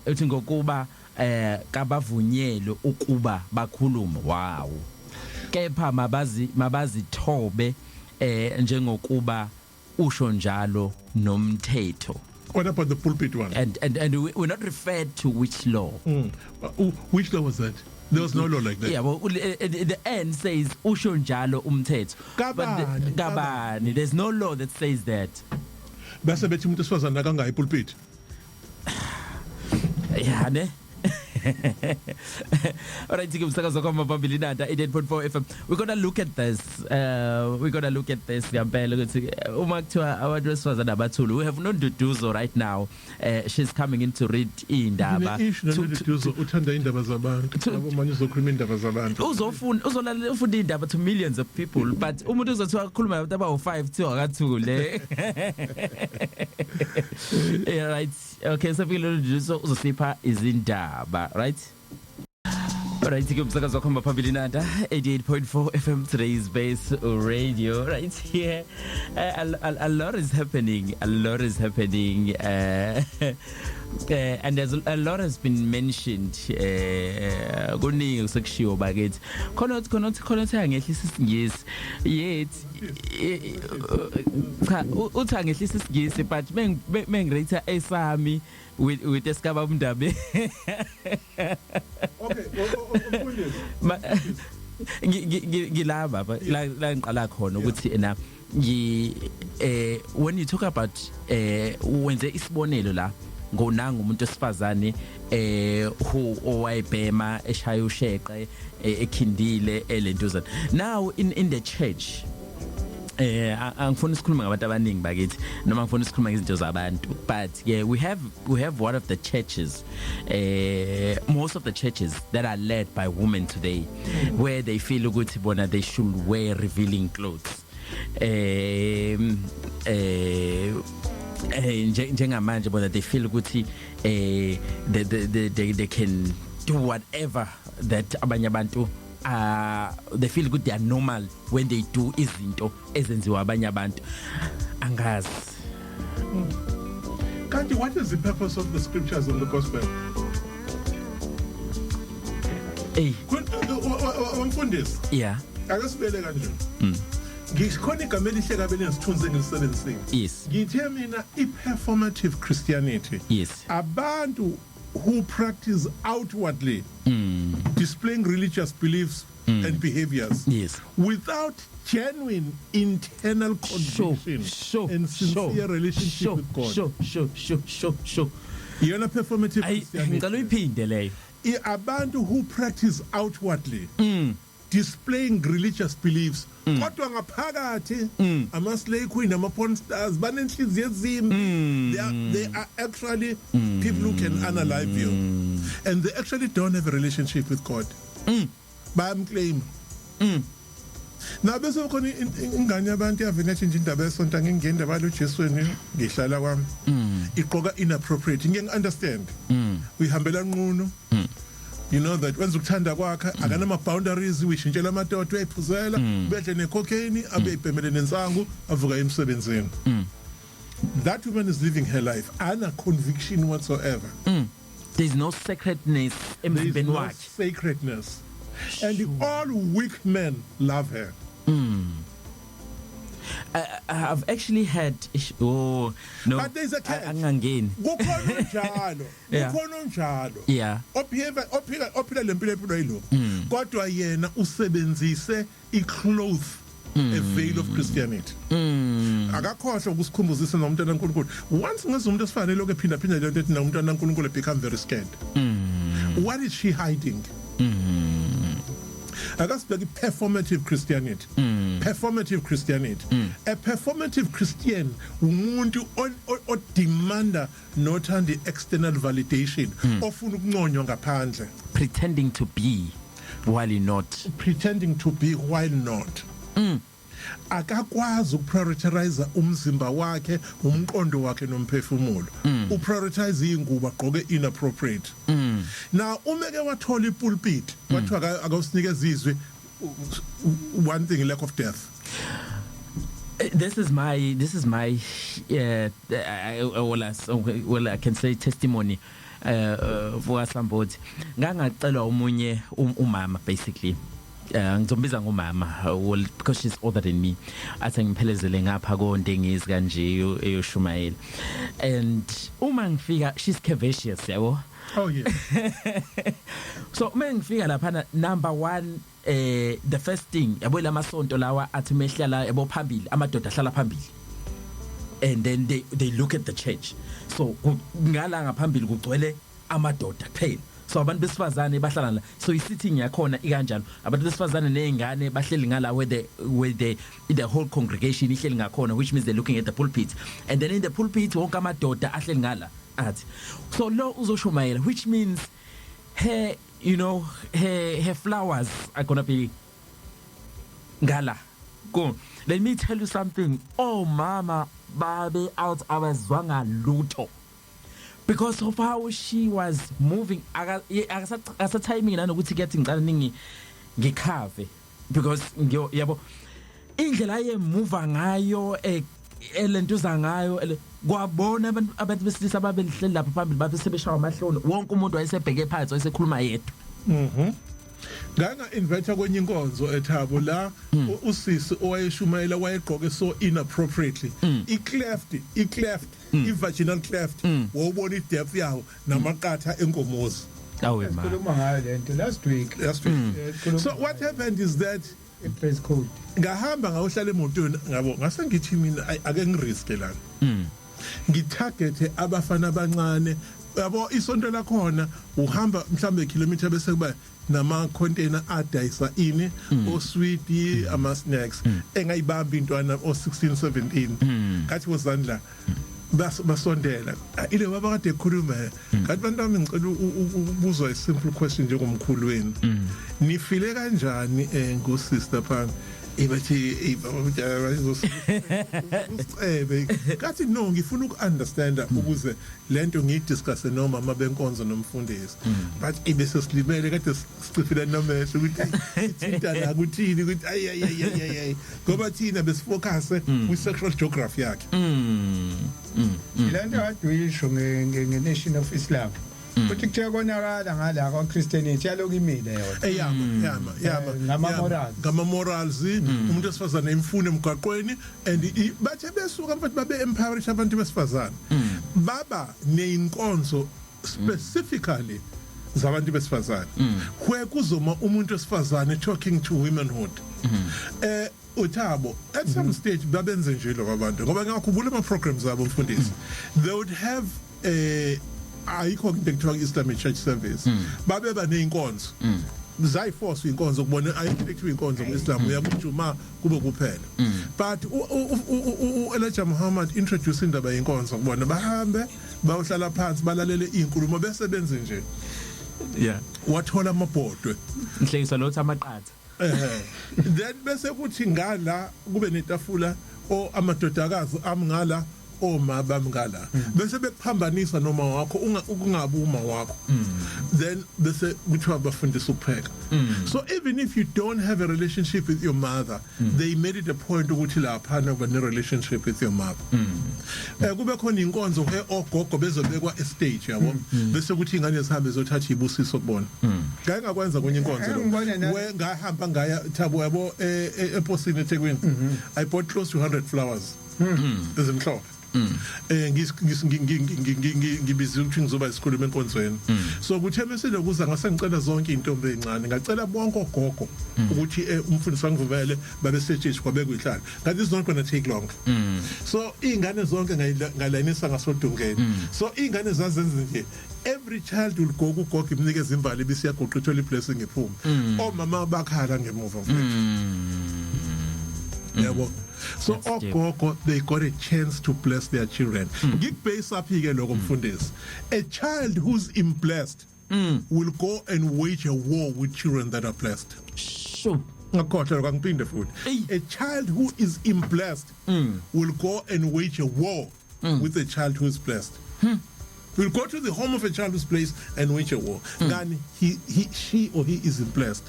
Uthi ngokuba kabavunyelwe ukuba bakhulume. Wow. Kepha mabazithobe njengokuba usho njalo nomthetho. What about the pulpit one? And we're not referred to which law. Which law was that? There was no law like that. Yeah, well, the end says usho njalo umthetho. Kabani. There's no law that says that. Bese bethi umuntu esifazana kangayi pulpit. Yeah, ne? All right, umsakazo kwama phambili nanda 88.4 FM. We're going to look at this. Ngempela ukuthi uma kuthiwa abantu besifazana abathulu, we have Nonduduzo right now. She's coming in to read indaba. Uthanda indaba zabantu. Abomanje uzokhuluma indaba zabantu. Uzolala ufunda indaba to millions of people, but umuntu uzothiwa khuluma abantu abawu5 thiwa akathule. Yeah, right. Okay, so Nonduduzo uzosipha izindaba, right? Alright, umsakazo kwama phambili nanda 88.4 FM today's base radio right here. A lot is happening. And there's a lot has been mentioned. Kuningi usekushiwo bakithi. Khona angehlisa isingisi. Yet uthi angehlisa isingisi but mengirate esami with esigaba umndabe. Okay, ngila baba la ngiqala khona ukuthi na when you talk about wenze isibonelo la ngonanga umuntu esifazane who owayibhema eshaya usheqe ekhindile elentuzana. Now in the church angifuna isikhuluma ngabantu abaningi bakithi noma ngifuna isikhuluma ngezinto zabantu, but yeah, we have one of the churches, most of the churches that are led by women today, where they feel ukuthi bona they should wear revealing clothes. Njengamanje bona they feel ukuthi they can do whatever that abanye abantu they feel good, they are normal when they do izinto ezenziwa abanye abantu. Angazi. Kanti, what is the purpose of the scriptures in the gospel? Umfundisi. Yeah. Akasibele kanje. Ngikhona igama elihle kabe lesithunzi engilisebenzisile. Yes. Ngithe mina i-performative Christianity. Yes. Abantu who practice outwardly displaying religious beliefs and behaviors without genuine internal conviction and sincere relationship with God. Sure. You're not performative Christianity. Abantu who practice outwardly displaying religious beliefs kodwa ngaphakathi ama-slay queen ama-porn stars banenhliziyo ezimbi. They are actually people who can unalive you and they actually don't have a relationship with God. Bayamclaim. Na bese khona ingane yabantu yavela nje indaba yesonto ngingenda balo Jesweni ngihlala kwami iqoka inappropriate ngeke understand uyihambela nqunu. You know that wenza ukuthanda kwakhe akanama boundaries uyishintshela amadodo eyiphuzela bedle necocaine abe ibhemele nensangu avuka emsebenzini. That woman is living her life ana conviction whatsoever. There's no sacredness emzimbeni wakhe. Sacredness. And all weak men love her. I've actually had no. But there's a catch. Angangeni. Kukhona njalo. Yeah. Ophila lempilo empilo yilo. Kodwa yena usebenzise icloth a veil of Christianity. Akakhohle ukusikhumbuzisa nomntana kaNkulunkulu. Once ngezumuntu esifanele lokho ephinda lento ethi nomntana kaNkulunkulu become very scared. What is she hiding? Akasibheka performative Christianity. Performative Christianity. A performative Christian umuntu odemanda nothanda external validation ofuna ukunconywa ngaphandle. Pretending to be while not. Akakwazi ukuprioritize umzimba wakhe, umqondo wakhe nomphefumulo. Uprioritize ingubo agqoke inappropriate. Now umeke wathola ipulpit, wathiwa akawusinikeza izwi one thing, lack of death. This is my well I can say testimony for somebody. Ngangacelwa umunye umama basically. Ngizombiza ngomama because she's older than me. Athi ngiphelezele ngapha kondengizi kanje eyoshumayela. And uma ngifika she's curvaceous yabo. Oh yeah. So mengifika lapha number 1 the first thing yabo lamasonto lawa athi mehlala yabo phambili amadoda ahlala phambili. And then they look at the church. So ngala ngaphambili kugcwele amadoda kuphela. So abantu besifazane bahlala la, so isitting yakhona ikanjalo abantu besifazane nezingane bahleli ngala where the whole congregation ihleli ngakhona, which means they're looking at the pulpit, and then in the pulpit wonke amadoda ahleli ngala athi. So lo uzoshumayela, which means her flowers are gonna be ngala. Go, let me tell you something. Oh mama babe out abazwanga lutho because of how she was moving. Asa timing nanokuthi getting ngicala ngikhave because yabo indlela yemuva ngayo elentuza ngayo kwabona abantu besilisa babelihleli lapha phambili babesebeshawa amahlono, wonke umuntu wayesebheke phansi wayesekhuluma yedwa. Nganga invite kwenye inkonzo eThabo la usisi owayeshumayela wayegqoke so inappropriately. I-cleft i-vaginal cleft wawubona i-depth yawo namaqatha enkomozi. Sikhuluma ngayo lento last week. So what happened is that press code ngahamba ngawuhlala emotweni ngabo ngase ngithi mina ake ngiriske lana. Ngitarget abafana abancane. Yabo isonto lakhona uhamba mhlambe ikilometer bese kuba nama container adayisa ini o sweet ama snacks engayibamba intwana o 16 17 kathi wozandla basondela ile baba kade ekhuluma kanti bantwana ngicela ukubuzwa a simple question njengomkhulu wenu nifile kanjani ngosister phana ibathi kathi no ngifuna ukunderstand ukuze lento ngiyidiscuss noma mabenkonzo nomfundisi but ibese silimele kade sicifile nomesho ukuthi ithintana ukuthini ukuthi ay ngoba thina besifocus with sexual geography yakhe lento aduyisho nge-Nation of Islam ukuthi kuthe konakala ngala kwa Christianity yaloku imile yona ngama morals umuntu esifazana imfune emgaqweni and bathe besuka mfethu babe empowerish abantu besifazana baba neinkonzo specifically zabantu besifazane where kuzoma umuntu wesifazane talking to womenhood uThabo at some stage babenze nje lo abantu ngoba ngiyakhumbula ama programs abo mfundisi they would have ayikho into ekuthiwa Islamic Church Service babeba neinkonzo zayiforce inkonzo ukubona ayikho inkonzo ngoIslam uyakujuma kube kuphela but Elijah Muhammad introduce indaba yenkonzo ukubona bahambe bayohlala phansi balalele inkulumo bese benze nje wathola amabhodwe inhlekisa lo thamaqatha then bese kuthi ngala kube netafula o amadodakazi amngala oma bamngala bese bekuphambanisa noma wakho ungabi uma wakho then bese kuthiwa bafundisa ukupheka so even if you don't have a relationship with your mother they made it a point ukuthi lapha noba ne relationship with your mother kube khona inkonzo he ogogo bezobekwa estage yabo bese kuthi ingane zihambe zothatha ibusiso kubona ngeke ngakwenza kwenye inkonzo lo we ngahamba ngaya Thabo yabo eposini eThekwini I bought close to 100 flowers ezimhlophe ngibizi ukuthi ngizoba isikhuluma enkonzweni so kuthe mase lokuza ngase ngicela zonke intombi ezincane ngacela bonke ogogo ukuthi umfundisi wangivumele babe stage kwabekwe ihlala that is not going to take long so ingane zonke ngalayinisa ngasodungeni so ingane zazenze nje every child will go kugogo imnikeza imbali bisiyagoqa ithola iblessing ephuma omama bakhala ngemuva yabo so ogogo they got a chance to bless their children ngikubase up ke lokho mfundisi a child who's blessed will go and wage a war with children that are blessed sure ngakhohle kangiphinde futhi a child who is blessed will go and wage a war with a child who is blessed will go to the home of a child who's blessed and wage a war ngani she or he is blessed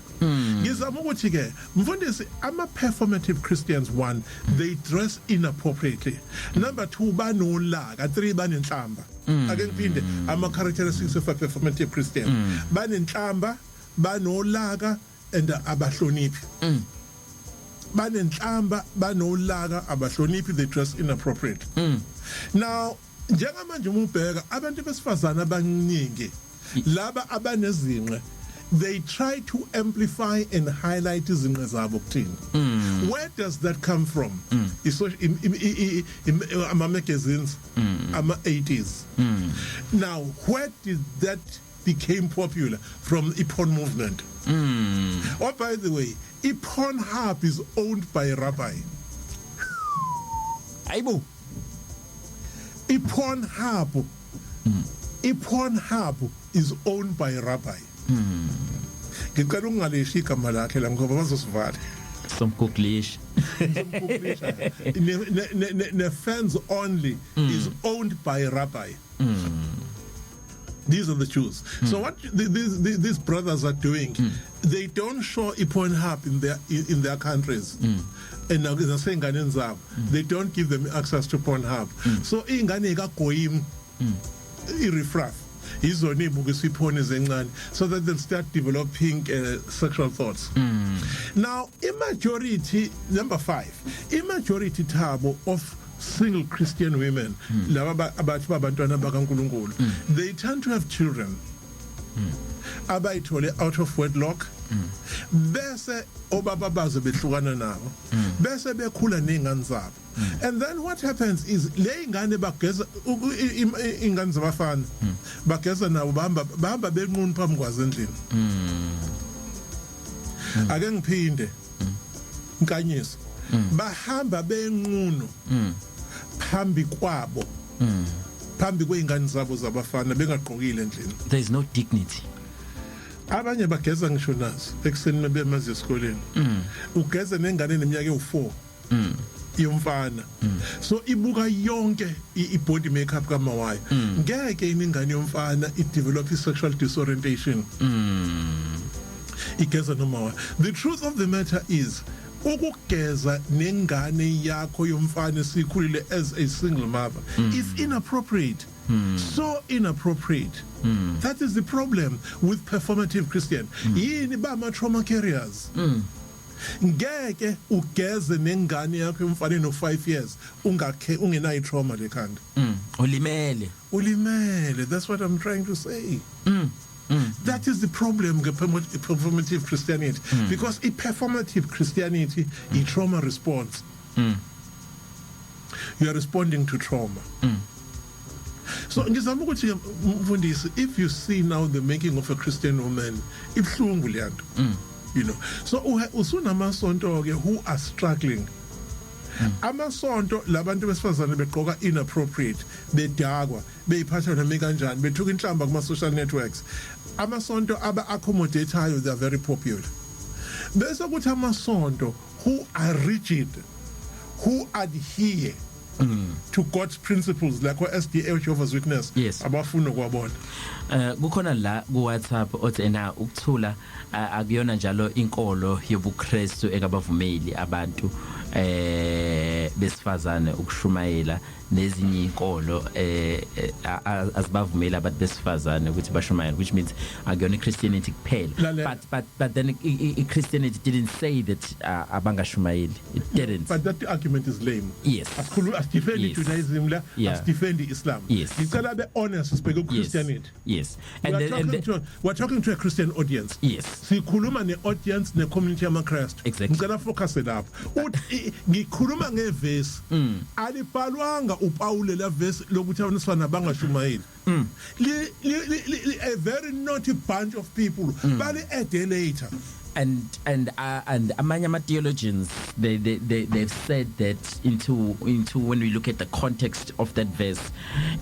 ngizama ukuthi ke mfundisi ama performative Christians one they dress inappropriately number 2 banolaka 3 banenhlamba ake ngiphinde ama characteristics of a performative Christian banenhlamba banolaka and abahloniphi banenhlamba banolaka abahloniphi they dress inappropriately now njengamanje umubheka abantu besifazana abaningi laba abanezinqe they try to amplify and highlight izinqe zabo kuthina where does that come from ama magazines ama 80s now where did that became popular from the porn movement oh by the way Pornhub is owned by a rabbi aibo Pornhub is owned by a rabbi ngicela ungaleshi igama lakhe la ngoba bazosivala somkuklish ne fans only is owned by a rabbi these are the Jews so what these brothers are doing they don't show Pornhub in their countries and nasenganeni zabo they don't give them access to Pornhub so ingane kaGoyim irefrath izona ibuka iphone ezencane so that they'll start developing sexual thoughts now imagority number 5 imagority Thabo of single Christian women laba abathi babantwana bakaNkulunkulu they tend to have children abayithole out of wedlock bese obaba bazo behlukana nabo bese bekhula nezingane zabo and then what happens is le ingane bageza ingane zabafana bageza nabo bahamba benqunu phambi kwazendlini ake ngiphinde inkanyisa bahamba benqunu phambi kwabo phambi kweingane zabo zabafana bengaqhokile endlini there is no dignity abanye bageza ngisho nazo ekseni bemazi esikoleni ugeza nengane neminyaka ewu4 yomfana so ibuka yonke ibody makeup kamawayo ngeke ingane yomfana idevelop sexual disorientation igeza noma the truth of the matter is ukugeza nengane yakho yomfana sikhulile as a single mother is inappropriate so inappropriate that is the problem with performative Christian yini ba ma trauma carriers ngeke ugeze nengane yakho yomfana no 5 years ungena trauma lekhanda Ulimele. That's what I'm trying to say. That is the problem with performative Christianity. Because in performative Christianity, a trauma response. You are responding to trauma. So if you see now the making of a Christian woman, you know. So usunamasonto who are struggling. Amasonto labantu besifazane begqoka inappropriate, bedagwa, beyiphatha nami kanjani, bethuka inhlamba kuma social networks. Amasonto aba accommodateayo, they are very popular. Bese kuthi amasonto who are rigid, who adhere to God's principles like SDA Jehovah's Witness. Yes. Abafuna kwabona. Kukhona la ku WhatsApp othi na ukuthula akuyona njalo inkolo yobuKristu ekabavumeli abantu besifazane ukushumayela nezinye inkolo azibavumela abantu besifazane ukuthi bashumayele, which means akuyona Christianity kuphela, but then Christianity didn't say that abangashumayeli. It didn't. But that argument is lame. Yes. As defend Judaism la, as defend Islam. Yes. Ngicela be honest sibheke Christianity. Yes. We're talking to a Christian audience. Yes. Sikhuluma ne-audience ne-community yama-Christ. Exactly. Ngicela focus lapho. Ngikhuluma ngevesi alibhalwanga uPaul la verse lokuthi abantu sifana bangashumayeli. A very naughty bunch of people bali add later. And amanye theologians they've said that into when we look at the context of that verse,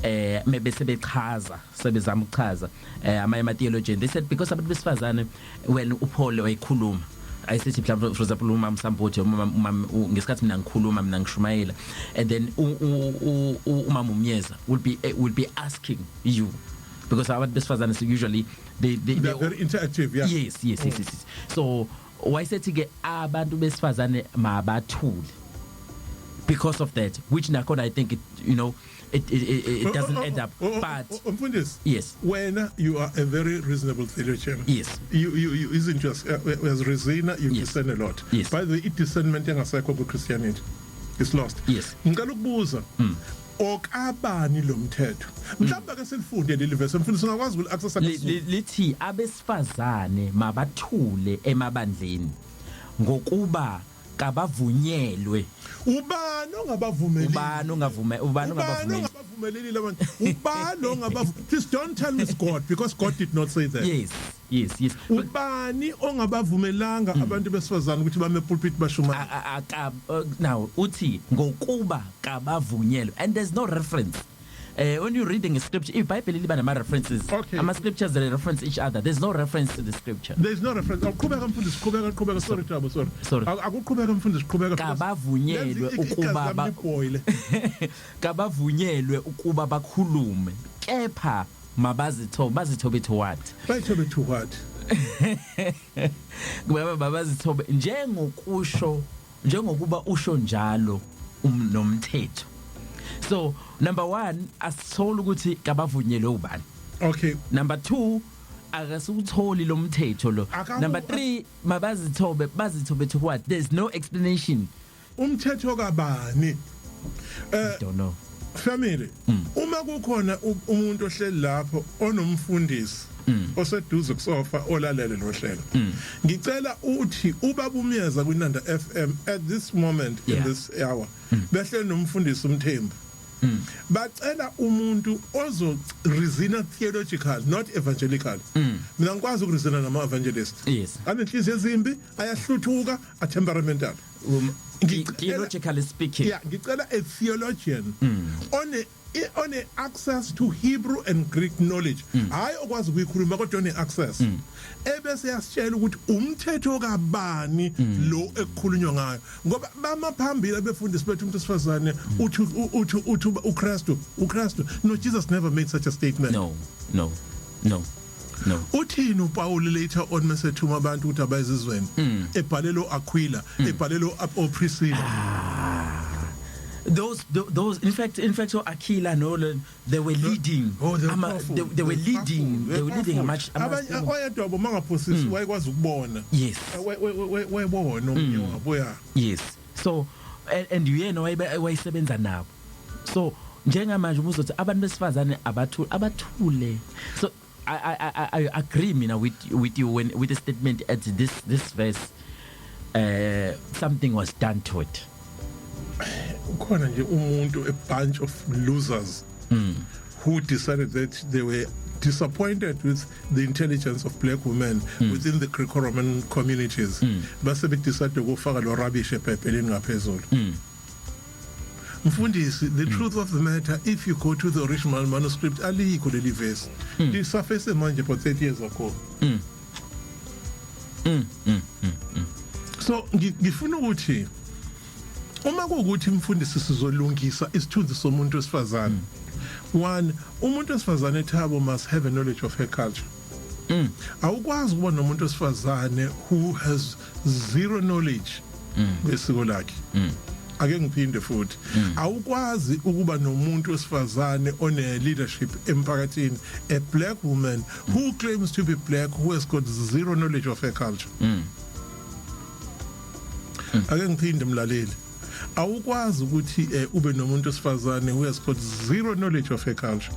maybe sebezama ukuchaza amanye theologians, they said because abantu besifazane when uPaul wayikhuluma ayisithi mhlawumbe for example umama Sambothi ngesikhathi mina ngikhuluma mina ngishumayela, and then umama Umyeza will be asking you, because abantu besifazane usually they are very interactive. Yeah. Yes. So why say to get abantu besifazane mabathule because of that, which nakhona I think it doesn't end up. But yes, when you are a very reasonable theologian, yes, you isn't just as Resina, you discern a lot. Yes. By the way, discernment yangasekho Christianity is lost. Yes. Ngicela ukubuza okabani lo mthetho mhlawumbe ke selifunde leli verse mfundisi ngakwazi ukulaccessa lithi abesifazane mabathule emabandleni ngokuba kabavunyelwe. Ubani ongabavumeleli abantu? Ubani ongabavumeleli? Please don't tell me it's God, because God did not say that. Yes. Ubani ongabavumelanga abantu besifazane ukuthi bame pulpit bashumana? Now uthi ngokuba kabavunyelwe, and there's no reference. When you're reading a scripture, if Bible liba nama references, ama scriptures that reference each other, there's no reference to the scripture. There's no reference. Qhubeka mfundisi, sorry Thabo, sorry. Akuqhubeka mfundisi, qhubeka. Kabavunyelwe ukuba bakhulume, kepha bazithobe to what? Bayithobe to what? Babazithobe njengokuba usho njalo nomthetho. So number one, asithola ukuthi kabavunyelwe ubani. Okay. Number two, akasutholi lo mthetho lo. Number three, bazithobe to what? There's no explanation. Umthetho kabani? I don't know. Family. Uma kukhona umuntu ohleli lapho onomfundisi oseduze kusofa olalele lo hlelo. Ngicela uthi ubaba Umyeza kuNanda FM at this moment in this hour behleli nomfundisi uMthembu. Bacela umuntu ozo reason theological, not evangelical. Mina ngikwazi ukureasona nama evangelists. Yes. Anenhliziyo ezimbi, ayahluthuka, a temperamental. Theologically speaking. Yeah, ngicela a theologian on a access to Hebrew and Greek knowledge. Hayi okwazi ukuyikhuluma kodwa one access. Ebese yasitshela ukuthi umthetho kabani lo ekukhulunywa ngayo. Ngoba bamaphambili abefundisi bethu umuntu sifazane uthi uKristu. No, Jesus never made such a statement. No. Uthini uPaul later on mesethuma abantu ukuthi abayizizweni ebhalelo Aquila, ebhalelo Priscilla. Those in fact Aquila no, they were leading. They were leading a much oyedwa bomangaphosisi wayekwazi ukubona. Yes. Wayebona omnye wabuya. Yes. So and you know wayisebenza nabo. So njengamanje umuzothi abantu besifazane abathule. So I agree mina with you when with the statement at this verse something was done to it. Ukhona nje umuntu, a bunch of losers who decided that they were disappointed with the intelligence of black women within the Greco-Roman communities. Base decide ukufaka lo rubbish ephepheleni ngaphezulu. Mfundisi, the truth of the matter, if you go to the original manuscript, alikho leli verse. Lisurface manje for 30 years ago. So ngifuna ukuthi uma kuukuthi mfundisi sizolungisa isithunzi somuntu wesifazane. One, umuntu wesifazane eThabo must have a knowledge of her culture. Awukwazi ukuba nomuntu wesifazane who has zero knowledge besiko lakhe. Ake ngiphinde futhi. Awukwazi ukuba nomuntu wesifazane one leadership emphakathini, a black woman who claims to be black who has got zero knowledge of her culture. Ake ngiphinde mlaleli. Awukwazi ukuthi ube nomuntu wesifazane who has got zero knowledge of her culture.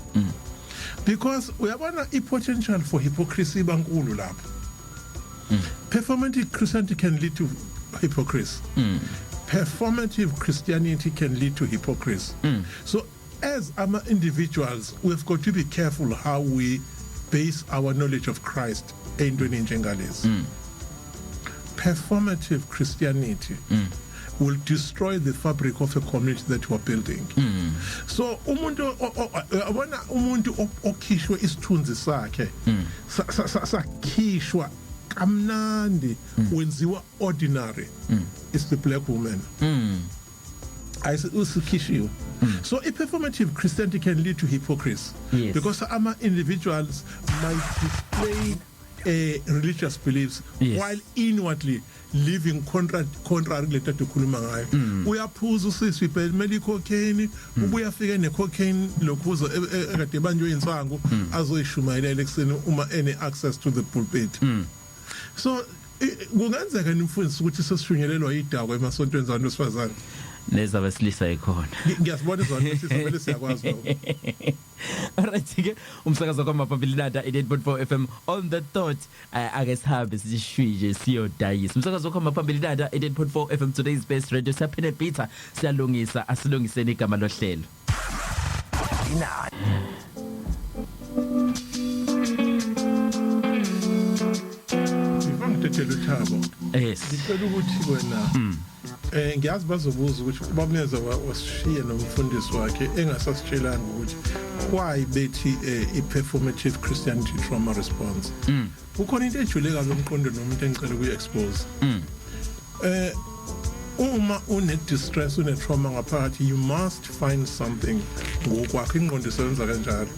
Because uyabona i-potential for hypocrisy bankulu lapho. Performative Christianity can lead to hypocrisy. Performative Christianity can lead to hypocrisy. So as individuals, we've got to be careful how we base our knowledge of Christ entweni njengalezi. Performative Christianity will destroy the fabric of a community that we're building. So umuntu okhishwe isithunzi sakhe sakhishwa kamnandi wenziwa ordinary is the black woman. I said usikhishiwe. So a performative Christianity can lead to hypocrisy. Yes. Because individuals might display religious beliefs while inwardly living contrary related to khuluma ngayo. Uyaphuza usisi phela cocaine, ubuya fika ne cocaine lokhuzo ekade banjwe insangu azoyishumayela ekseni uma ene access to the pulpit. So kungenzeka nimfundisi ukuthi sesishunyelelwa idakwa emasontweni zabantu besifazane. Neza besilisa ikhona. Ngiyasibona izona ukuthi sivele siyakwazi lokho. Alright ke umsakazo kwaMapambilinada 88.4 FM on the thought ake sihambe sishwije siyodayisa. Umsakazo kwaMapambilinada 88.4 FM today's best radio saphine Peter siyalungisa asilungiseni igama lohlelo. Ngifangithethela uThabo. Yes. Ngicela ukuthi wena ngiyazi bazobuza ukuthi ubabuneza wasishiya nomfundisi wakhe engasasitshelanga ukuthi why bethi i-performative Christianity trauma response. Kukhona into ejule kabi umqondo nomuntu engicela ukuyi-expose. Uma une-distress, une-trauma ngaphakathi, you must find something ngokwakho ingqondo isebenza kanjalo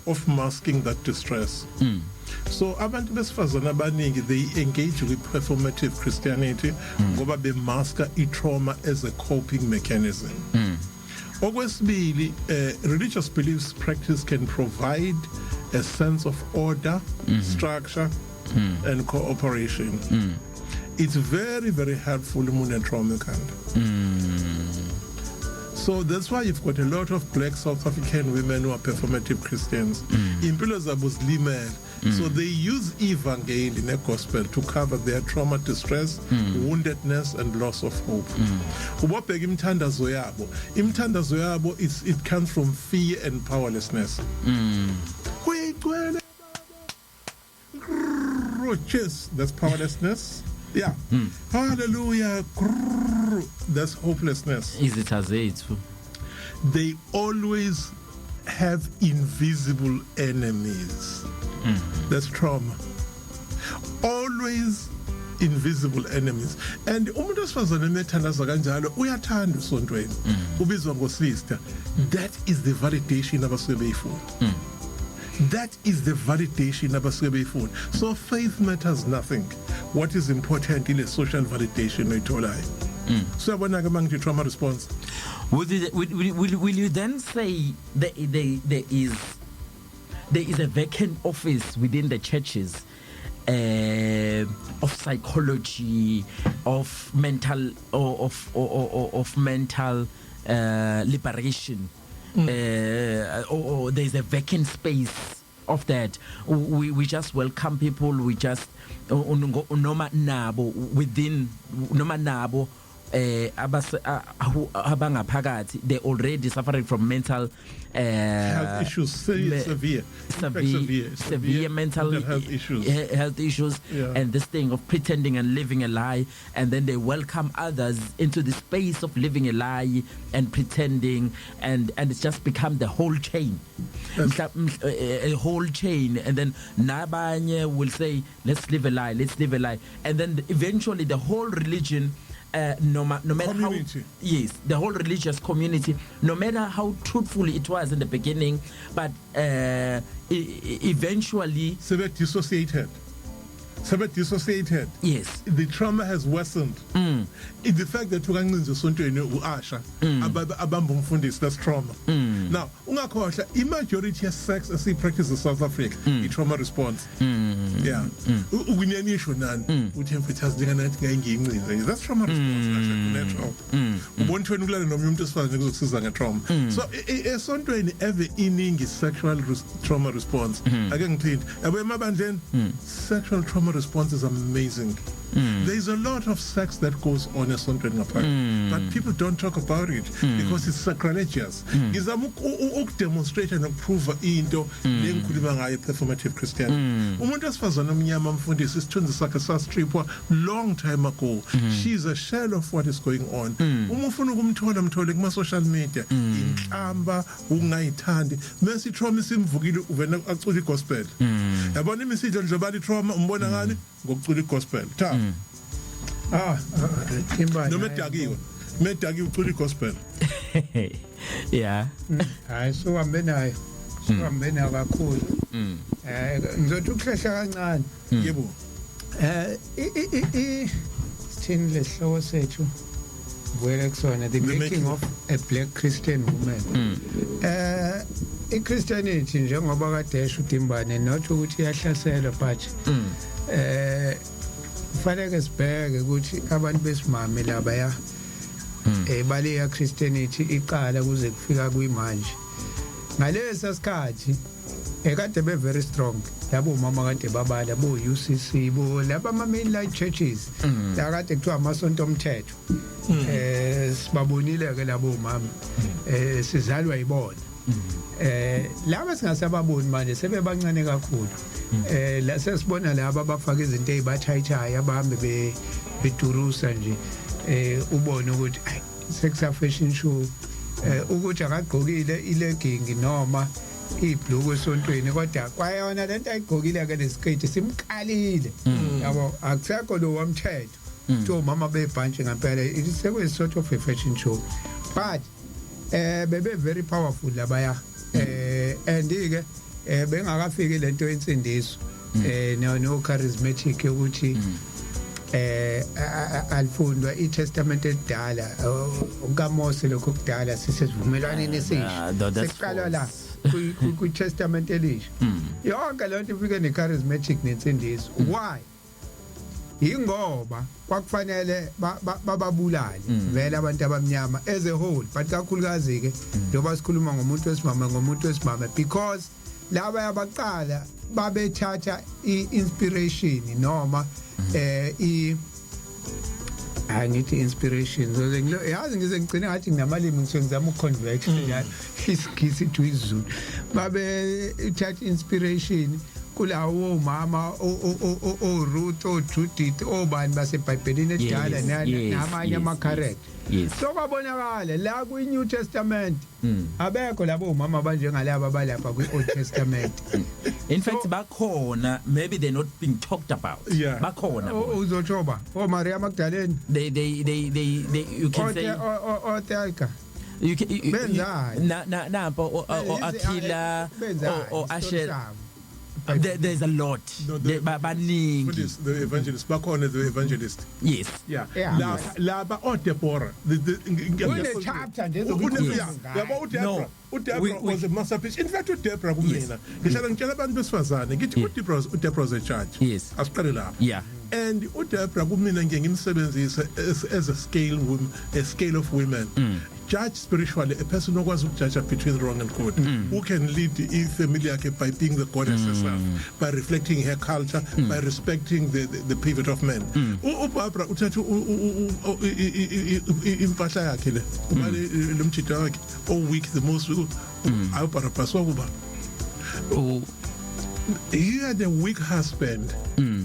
of masking that distress. So abantu besifazana abaningi they engage with performative Christianity ngoba bemaska i-trauma as a coping mechanism. Okwesibili, religious beliefs practice can provide a sense of order, structure and cooperation. It's very, very helpful in trauma kind. So that's why you've got a lot of black South African women who are performative Christians. Impilo zabo zilimele. So they use evangelion in a gospel to cover their trauma, distress, woundedness and loss of hope. Ubabheka imthandazo yabo. Imthandazo yabo it comes from fear and powerlessness. Yes, that's powerlessness. Yeah. Hallelujah. That's hopelessness. Is it as it? They always have invisible enemies. That's trauma. Always invisible enemies. And umuntu osifazane methandaza kanjalo uyathanda usontweni. Ubizwa ngosister. That is the validation abasuke beyifuna. That is the validation abasuke beyifuna. So faith matters nothing. What is important in a social validation oyitholayo. So yabona ke mangithi trauma response. Will you then say there is a vacant office within the churches of psychology, of mental of mental liberation, or there's a vacant space of that. We just welcome people. We just noma nabo within noma nabo abangaphakathi, they already suffering from mental health issues, severe mental health issues, and this thing of pretending and living a lie, and then they welcome others into the space of living a lie and pretending, and it's just become the whole chain, a whole chain, and then nabanye will say let's live a lie, and then eventually the whole religion, no matter community. How, yes, the whole religious community, no matter how truthful it was in the beginning, but eventually dissociated. Yes, the trauma has worsened. In the fact that ukancinza esontweni uAsha abamba umfundisi, that's trauma. Now ungakhohlwa imajority of sex as we practice in South Africa, the trauma response. Ukunenisho nani uthi emfethazi ndinganathi ngayingincinza, that's trauma response natural. Ubona ukuthi ukulala nomnye umuntu esifazane kuzokusiza ngetrauma. So esontweni eve iningi sexual trauma response. Ake ngiphinde yabo emabandleni sexual trauma response is amazing. There is a lot of sex that goes on esontweni ngaphandle, but people don't talk about it because it's sacrilegious. Ngizama ukudemonstrate nokuprove into lengikhuluma ngayo performative Christian. Umuntu esifazana omnyama mfundisi isithunzi sakhe sastripwa long time ago. She's a shell of what is going on. Uma ufuna ukumthola mthole kuma social media, inhlamba ungayithandi, mase trauma simvukile uvena acula igospel. Yabona imisindlo nje bali trauma umbona ngani ngokucula igospel. Timba. No medakiwe ucula igospel. Yeah. Hayi so hambe nayo. So hambe nayo kakhulu. Ngizothi ukuhlehla kancane. Yebo. Sithini lesihloko sethu? Where kusona the making of a black Christian woman. I-Christianity njengoba kade esho uDimbane not ukuthi iyahlasela but kufanele sibheke ukuthi abantu besimame laba bale ya Christianity iqala kuze kufika kwimanje. Ngalesa sikhathi ekade be very strong labo mama kade babala bo UCC bo laba ama mainline churches la kade kuthiwa amasonto omthetho. Sibabonile ke labo mama sizalwa yibona. Laba singasababoni manje sebebancane kakhulu. La sesibona laba abafaka izinto ezibathayithaya abahambe bedurusa nje ubone ukuthi sexa fashion show ukuthi akagqokile ilegging noma ibhluku esontweni kodwa kwayona lento ayigqokile ke lesiketi simqalile yabo akusekho lo womthetho to mama bebhantshe ngempela isekwe sort of a fashion show but bebe very powerful labaya and ke bengakafiki lento ensindiso no charismatic ukuthi alifundwa iTestament edala ukaMose lokho kudala sisivumelwane nesisho seqala la ku Testament elisha yonke lento ifike ne charismatic nensindiso why ingoba kwakufanele bababulale vele abantu abamnyama as a whole but kakhulukazi ke njengoba sikhuluma ngomuntu wesimame because laba yabaqala babethatha i-inspiration noma angithi inspiration so yazi ngize ngicine ngathi nginamalimi ngizama ukuconvert isigisi to isiZulu babe thatha inspiration kulawo mama o Ruth o Judith obani baseBhayibhelini edala namanye ama character so kwabonakala la ku New Testament abekho labo mama banjengalabo balapha ku Old Testament in fact bakhona maybe they're not being talked about bakhona uzotshoba Maria Magdalene they you can say o Telka you can nampo or Aquila or Asher. There's a lot. The evangelist. Back on the evangelist. Yes. Yeah. Laba or Deborah. The chapter. Deborah was a masterpiece. In fact, Deborah Gumena. Deborah's a judge. Yes. Yeah. And Deborah Gumena is as a scale of women. judge spiritually a person who was judge between wrong and good, who can lead the family by being the goddess herself, by reflecting her culture, by respecting the pivot of men. Barbara uthathu impahla yakhe le ubale lo mjida wakhe weak the most Barbara paswakuba he had a weak husband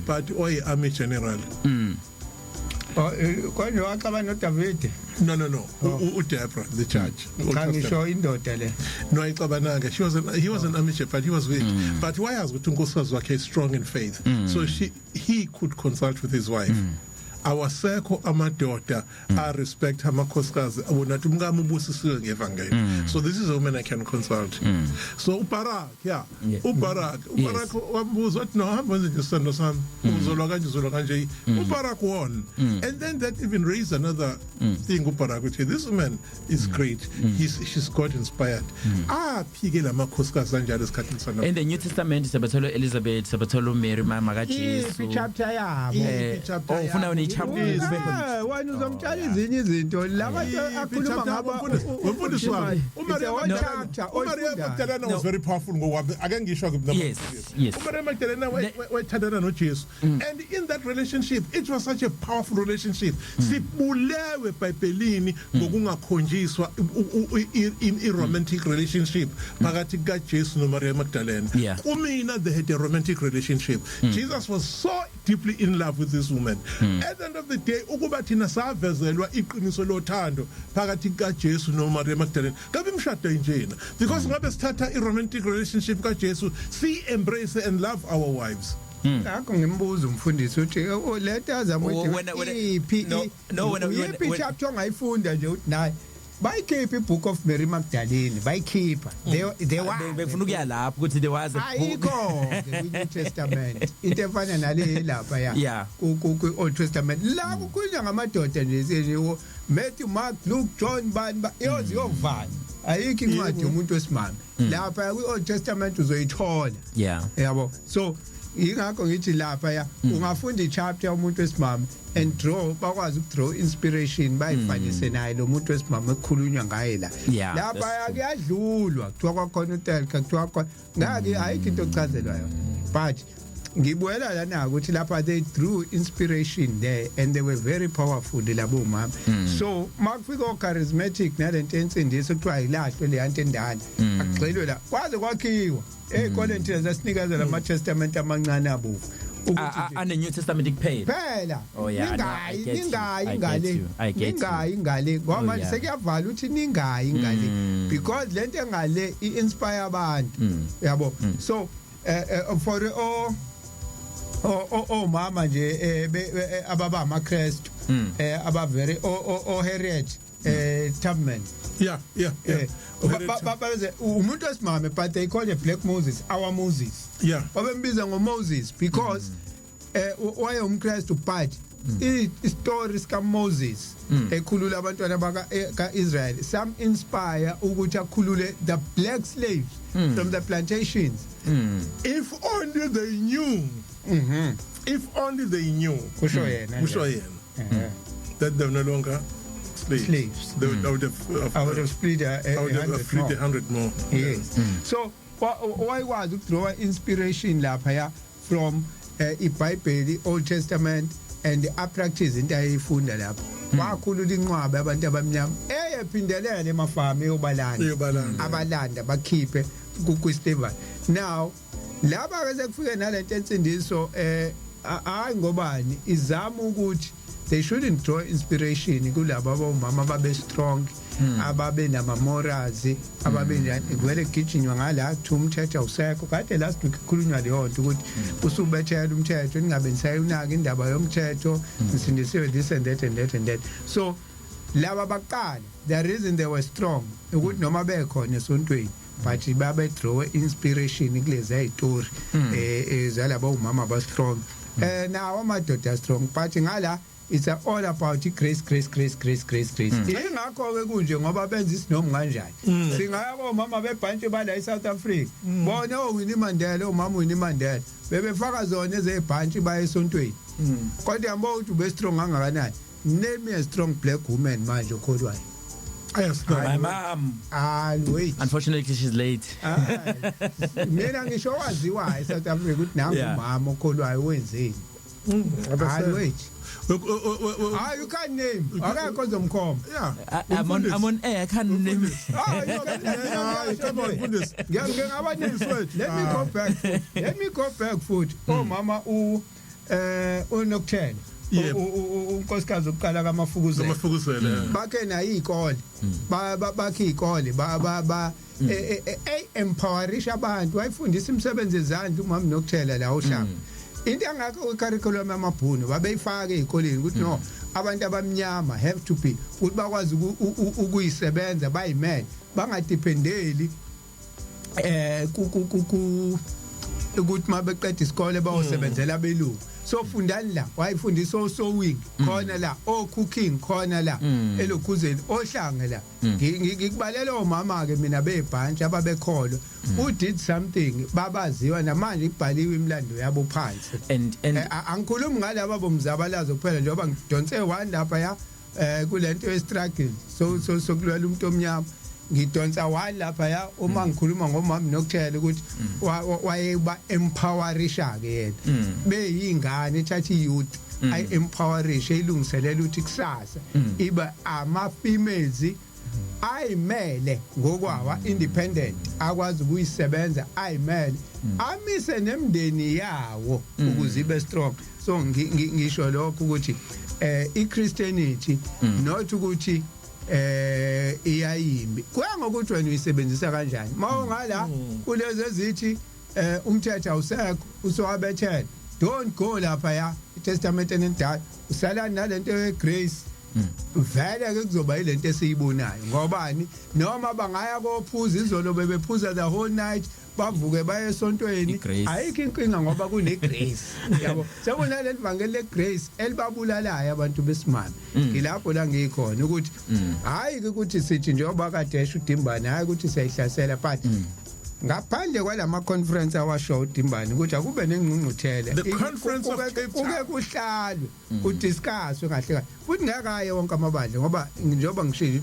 but army general. Kwani waxaba no David? No. Deborah, the judge. Kangisho indoda le. No, ixabananga. He was an army chief, but he was weak. But why has Utunkosazi wakhe strong in faith? So he could consult with his wife. Awasekho amadoda respect amakhosikazi abonathi umkami ubusisiwe ngevangeli. So this is a woman I can consult. So uBarak wambuza wathi no hamba nje isando sami uzolwa kanje uBarak won. And then that even raised another thing uBarak which this woman is great. She's God inspired. Phike lamakhosikazi kanjalo esikhathini sana. In the New Testament sabathola Elizabeth, sabathola Mary mama kaJesu. Chapter yabo. Ufuna wena uzomtshela izinye izinto labantu akhuluma ngabo umfundiswa uMaria Magdalena was very powerful ngoba ake ngisho yes uMaria Magdalena wethandana noJesu and in that relationship it was such a powerful relationship sibulewe eBhayibhelini ngokungakhonjiswa in romantic relationship phakathi kaJesu noMaria Magdalena. Kumina they had a romantic relationship. Jesus was so deeply in love with this woman. At the end of the day ukuba thina savezelwa iqiniso lothando phakathi kaJesu noMaria Magdalene ngabe imshado njena because ngabe sithatha i-romantic relationship kaJesu si embrace and love our wives. Akho ngimbuza umfundisi uthi leta zamuthi iphi chapter ongayifunda nje uthi nayi bayikhipha ibook of Mary Magdalene bayikhipha they befuna ukuya lapho ukuthi there was a ayikho the New Testament into efana nale lapha ya ku Old Testament la kukhulunywa ngamadoda nje Matthew, Mark, Luke, John bani yovala ayikho incwadi yomuntu wesimame lapha ku Old Testament uzoyithola yabo. So ingakho ngithi lapha ya ungafunda ichapter umuntu wesimama and bakwazi ukudraw inspiration bayifanise naye lo muntu wesimama ekhulunywa ngaye la lapha kuyadlulwa kuthiwa kwakhona utelka kuthiwa kwa ngake ayikho into ochazelwayo but ngibuyela lana ukuthi lapha they drew inspiration there and they were very powerful labo mama. So makufika charismatic nalento ensindisa kuthiwa ilahlwe le yanto endala akugxilwe la kwaze kwakhiwa ey'koleni thina zasinikeza lama testament amancane abovu ane New Testament phela ningayi ngale ngoba manje sekuyavala ukuthi ningayi ngale because lento engale i-inspire abantu yabo. So for mama nje ababa amaKristu aba very Harriet Tubman umuntu wesimame but they call it Black Moses, our Moses babembiza ngoMoses because waye umKristu but i-stories kaMoses ekhulula abantwana baka-Israel some inspire ukuthi akhulule the black slaves from the plantations. If only they knew if only they knew kusho yena that they're no longer slaves. They would have split 100 more. Yes. So why was to draw inspiration lapha from iBhayibheli, Old Testament and practice into ayifunda lapha wakhulula inqwabe abantu abamnyama eyephindelela emafama eyobalanda abalanda bakhiphe kuStephen. Now laba ke sekufike nalento ensindiso hayi ngobani izama ukuthi they shouldn't draw inspiration kulabo abomama babe strong ababe nama morals ababe ngwele gijinywa ngala kuthi umthetho awusekho kade last week khulunywa leyo nto ukuthi usubethela umthetho ningabe nisayunaka indaba yomthetho nisindisiwe this and that and that and that. So laba baqala the reason they were strong ukuthi noma bekhona esontweni but babe draw inspiration kulezi ayitory zalabo umama ba strong now amadoda strong but ngala it's all about grace. Ingakho ke kunje ngoba benza isinomi kanjani. Singaya bomama bebhantshi bala eSouth Africa. Bona uWinnie Mandela, umama uWinnie Mandela bebefaka zona ezebhantshi baya esontweni. Kodwa yambo uthi ube strong kangakanani. Name me a strong black woman manje okholwayo. Yes, My mom. Wait. Unfortunately, she's late. Mina ngisho waziwa eSouth Africa ukuthi nangu umama okholwayo wenzeni. Wait. You can't name. Akakho zomkhomba. Yeah. I'm on air. I can't name. Come on, goodness. Let me go back foot. Oh mama uNocturne. Unkosikazi oqala kaMafukuzela. Bakhe na ikole. Bakhe ikole empowerish abantu wayifundisa imisebenzi yezandla umama Nocturne la oshaka. Into angakho curriculum yamabhunu babeyifaka ezikoleni ukuthi no abantu abamnyama have to be ukuthi bakwazi ukuyisebenza bayiman bangadependeli ukuthi mabeqeda isikole bayosebenzela belungu so fundani la wayifundisa sewing khona la cooking khona la elokhuzeni ohlange la ngikubalela omama ke mina bebhantsha ababekholwa who did something babaziwa namanje ibhaliwe imlando yabo phansi and angikhulumi ngalabo bomzabalazo kuphela njengoba ngidonse one lapha ya kulento ye-struggle so kulwela umuntu omnyama ngidonsa one lapha ya uma ngikhuluma ngomama Nocturne ukuthi wayeba empowerisha ke yena beyingane ethatha youth ay empowerish elungiselela ukuthi kusasa iba ama females ayimele ngokwawa independent akwazi ukuyisebenza ayimele amise nemndeni yawo ukuze ibe strong so ngisho lokho ukuthi iChristianity not ukuthi iyayimbi kuya ngokuthi wena uyisebenzisa kanjani mawungala kulezi ezithi umthetho awusekho usowabethela don't go lapha ya iTestament endala usala nalento yegrace vele ke kuzoba ilento esiyibonayo ngobani noma bangaya kophuza izolo bebephuza the whole night bavuke baye esontweni ayikho inkinga ngoba kunegrace yabo sebona le ivangeli legrace elibabulalayo abantu besimame ngilapho la ngikhona ukuthi hayi ukuthi sithi njengoba kadesha uDimbane hayi ukuthi siyayihlasela but ngaphandle kwalama conference awasho uDimbane ukuthi akube nengqungquthela the conference of Cape Town kuhlalwe udiscusswe kahle kahle futhi ngakaye wonke amabandla ngoba njengoba ngishilo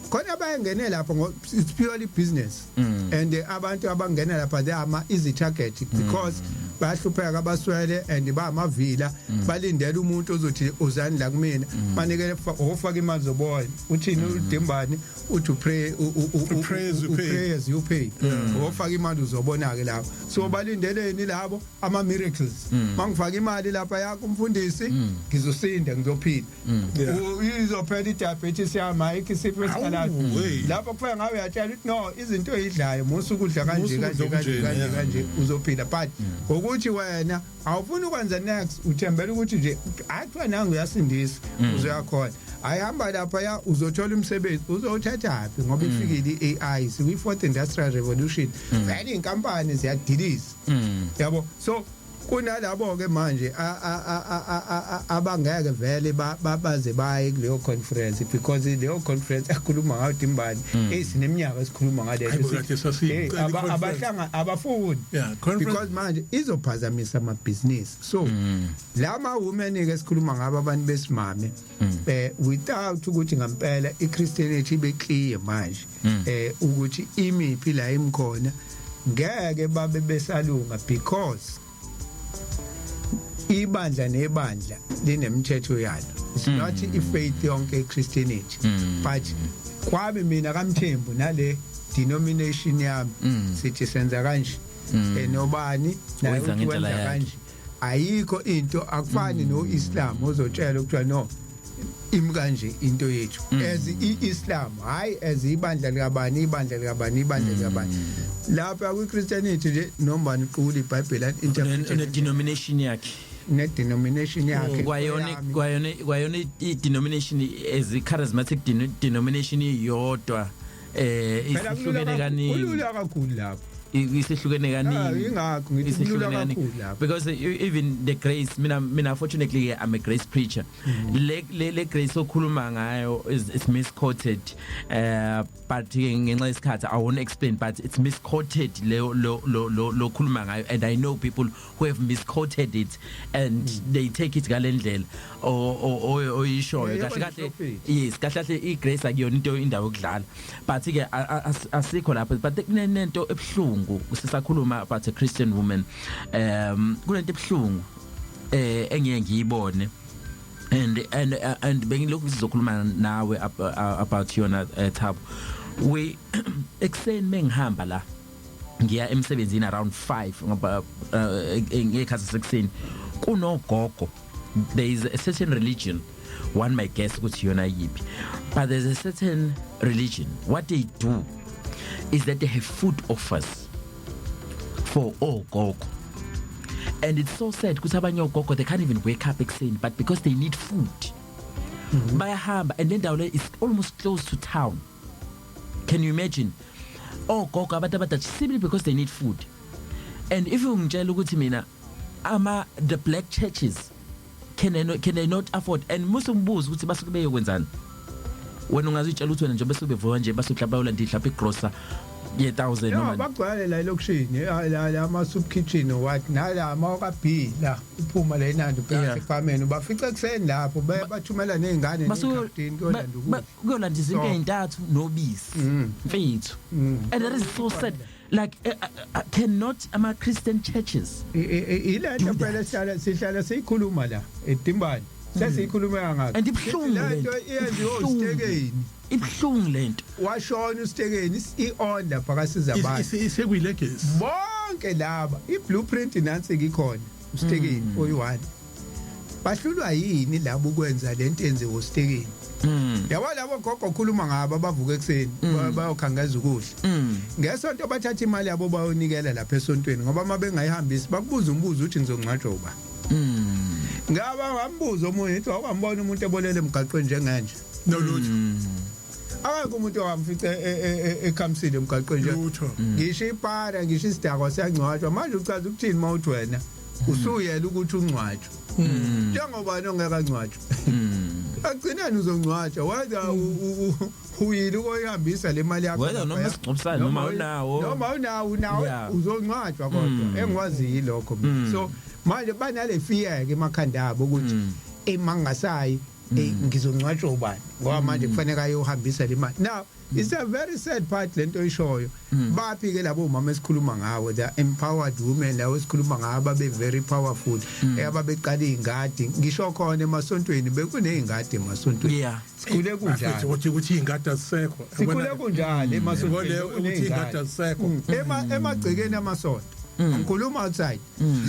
khona bayengene lapha ngo it's purely business and abantu abangena lapha they are easy target because bahlupheka abaswele and bamavila balindela umuntu ozothi uzani la kumina banikele ofaka imali zobona uthini uDimbane uthi pray as you pay ofaka imali uzobona ke lapho so balindeleni labo ama miracles mangifaka imali lapha yakho umfundisi ngizosinda ngizophila izophela idiabetes yami ikisifo esikala lapho kufika ngawe uyatshela ukuthi no izinto ezidlayo musukudla kanje uzophila but ukuthi wena awufuni ukwenza next uthembela ukuthi nje athi nangu uyasindisa uzoyakhona ayihamba lapha ya uzothola umsebenzi uzothathaphi ngoba ifikile iAI sikwi4th industrial revolution vele inkampani ziyadiliza yabo so kunalabo ke manje abangeke vele baze baye kuleyo conference because leyo conference akhuluma ngayo Dimbane esineminyaka esikhuluma ngale abahlanga abafuni because manje izophazamisa amabhizinisi so lama women ke sikhuluma ngabo abantu besimame without ukuthi ngempela iChristianity beclear manje ukuthi imiphi la imkhona ngeke babe besalunga because ibandla nebandla linemithetho yalo it's not ifaith yonke eChristianity but kwabe mina kaMthembu nale denomination yami sithi senza kanje nobani naye ukwenza kanje ayikho into akufani noIslam ozotshela ukuthi no imi kanje into yethu as iIslam hayi as ibandla likabani lapha kwiChristianity nje noma niqula iBhayibheli interpretation denomination yakhe ne-denomination yakhe kwayona i-denomination as i-charismatic denomination iyodwa ihlukene kaningi kulula kakhulu lapho isihlukene kaningi ingakho ngithi kulula kakhulu lapha because even the grace mina fortunately I'm a grace preacher le grace okhuluma ngayo is misquoted but ngenxa yesikhathi I won't explain but it's misquoted lo khuluma ngayo and I know people who have misquoted it and they take it galendlela o ishoyo kahle yes kahle igrace akuyona into indawo yokudlala but ke asikho lapha but kunento ebhlungu sisakhuluma about a Christian woman kunento ebhlungu engiye ngiyibone and bengilokhu sizokhuluma nawe about yona Thabo we explain mengihamba la ngiya emsebenzini around 5 ngoba ngekhathi sekuseni kunogogo there is a certain religion one might guess ukuthi yona yipi but there's a certain religion what they do is that they have food offers for all gogo and it's so sad because abanye ogogo they can't even wake up ekuseni but because they need food bayahamba and then dawo is almost close to town can you imagine ogogo abantu simply because they need food and if ungitshela ukuthi mina the black churches can they not afford and musukubuza ukuthi basuke beyokwenzani wena ungazitshela ukuthi wena nje bese bevuka nje basuhlaba ulanda ihlapha igrocer ye1000 noma bagcwale la elokushini la ama soup kitchen what nala amaka B la uphuma la enandi phakathi efarmeni bafica kuseni lapho bathumela nezingane negarden kuyolanda izinto ezintathu nobisi mfethu and that is so sad like cannot ama Christian churches ilento phela sihlala sikhuluma la eDimbane sesikhuluma ngakho and ibhlungu lento iyenziwa uStekeni ibhlungu lento washona uStekeni iorder phakasiza abantu isekuyilekesi bonke laba iblueprint nansi ngikhona uStekeni oyi1 bahlulwa yini labo ukwenza lento enze uStekeni yabo labo gogo khuluma ngabo bavuka ekseni bayokhangaza ukudla ngesonto bathatha imali yabo bayonikela lapha esontweni ngoba mabengayihambisi bakubuza umbuzo uthi ngizongcwatshwa uba ngaba ngambuzo omunye ethi awambona umuntu ebolele emgaqweni njenganje nolutho akekho umuntu owamfica eKhamsile emgaqweni nje ngisho ipara ngisho isidako siyangcwatshwa manje ucaza ukuthini mawuthi wena usuyela ukuthi ungcwatshwe njengoba nongekancwatshwa agcinani uzongcwatshwa waza uyile ukoyihambisa le mali yakho wena noma sicubisana noma unawo uzongcwatshwa kodwa engikwazi lokho so manje banale fear ke emakhanda abo ukuthi emangasayi ngizongcwatshwa ubani ngoba manje kufanele ayohambisa le mali now it's a very sad part lento oyishoyo baphi ke labo mama esikhuluma ngawo the empowered women lawo esikhuluma ngaba be very powerful ababeqala ingadi ngisho khona emasontweni bekunezingadi emasontweni sikhule kunjalo ukuthi ingadi azisekho sikhule kunjalo emasontweni ukuthi ingadi azisekho emagcekeni amasonto ngikhuluma outside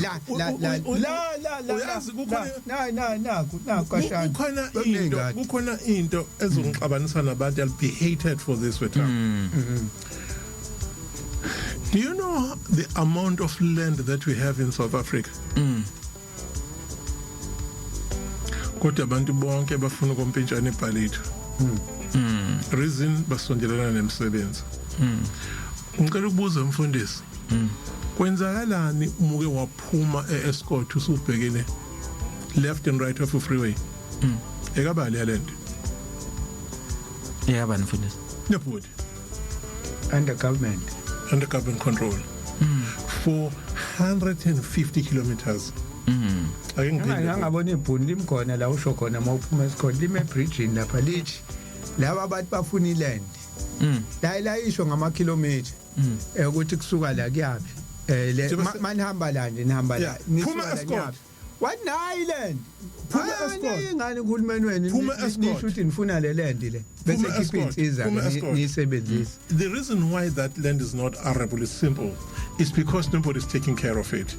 la kukhona into ezongixabanisa nabantu I'll be hated for this with her. Do you know the amount of land that we have in South Africa? Kodwa abantu bonke bafuna ukompintshana ibhalito. Reason basondelana nemsebenzi. Ngicela ukubuza umfundisi. Kwenzakalani umuke waphuma eEscort usubhekene left and right of a freeway ekabali yalento ekabani mfundisi nebhodi under government control for 150 kilometers ngabona ibhuni limkhona la usho khona mawuphuma eScort lime bridge lapha lithi laba abantu bafuna iland la isho ngama kilometer ukuthi kusuka la kuyapi manihamba la nje nihamba la phuma eScort what island phuma eScort ingane uhulumeni wenu nisho ukuthi nifuna le land le bese keep iza nisebenzisa. The reason why that land is not arable is simple. It's because nobody is taking care of it.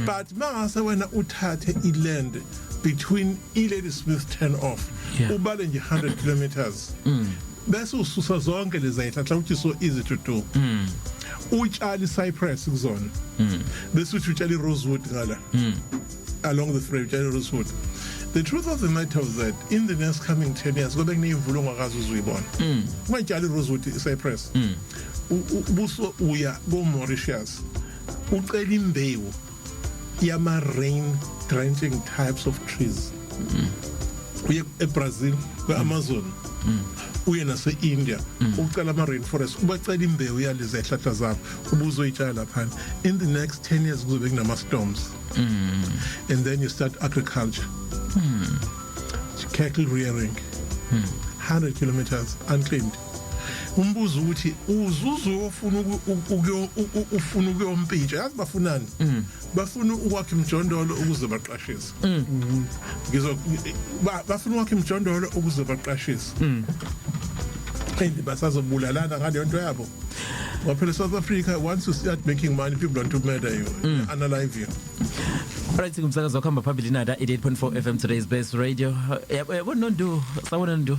But mangase wena uthathe iland between Ladysmith turn off ubale nje 100 kilometers bese ususa zonke lezi ayihla ukuthi so easy to do. Utshali cypress kuzona bese utshali rosewood ngala along the freeway utshali rosewood. The truth of the matter is that in the next coming 10 years gobe kunemvulo ongakazi uzuyibona ungatshali rosewood cypress ubuso uya go Mauritius ucela imbewu yama rain drenching types of trees uye eBrazil kweAmazon uye nase India ucela ama rainforest ubacela imbewu yalezi ehlahla zabo ubuzoyitshala lapha in the next 10 years kuzobe kunama storms and then you start agriculture cattle rearing 100 kilometers unclaimed umbuzo ukuthi uzuzofuna ufuna ukuyompintsha yazi bafunani bafuna ukwakha imjondolo ukuze baqashise bafuna ukwakha imjondolo ukuze baqashise basazobulalana ngale nto yabo waphela South Africa once you start making money people want to murder you analyze you. Right, kumsakazo khamba phambili nada 88.4 FM today's best radio. Yebo nondu sawona ndu.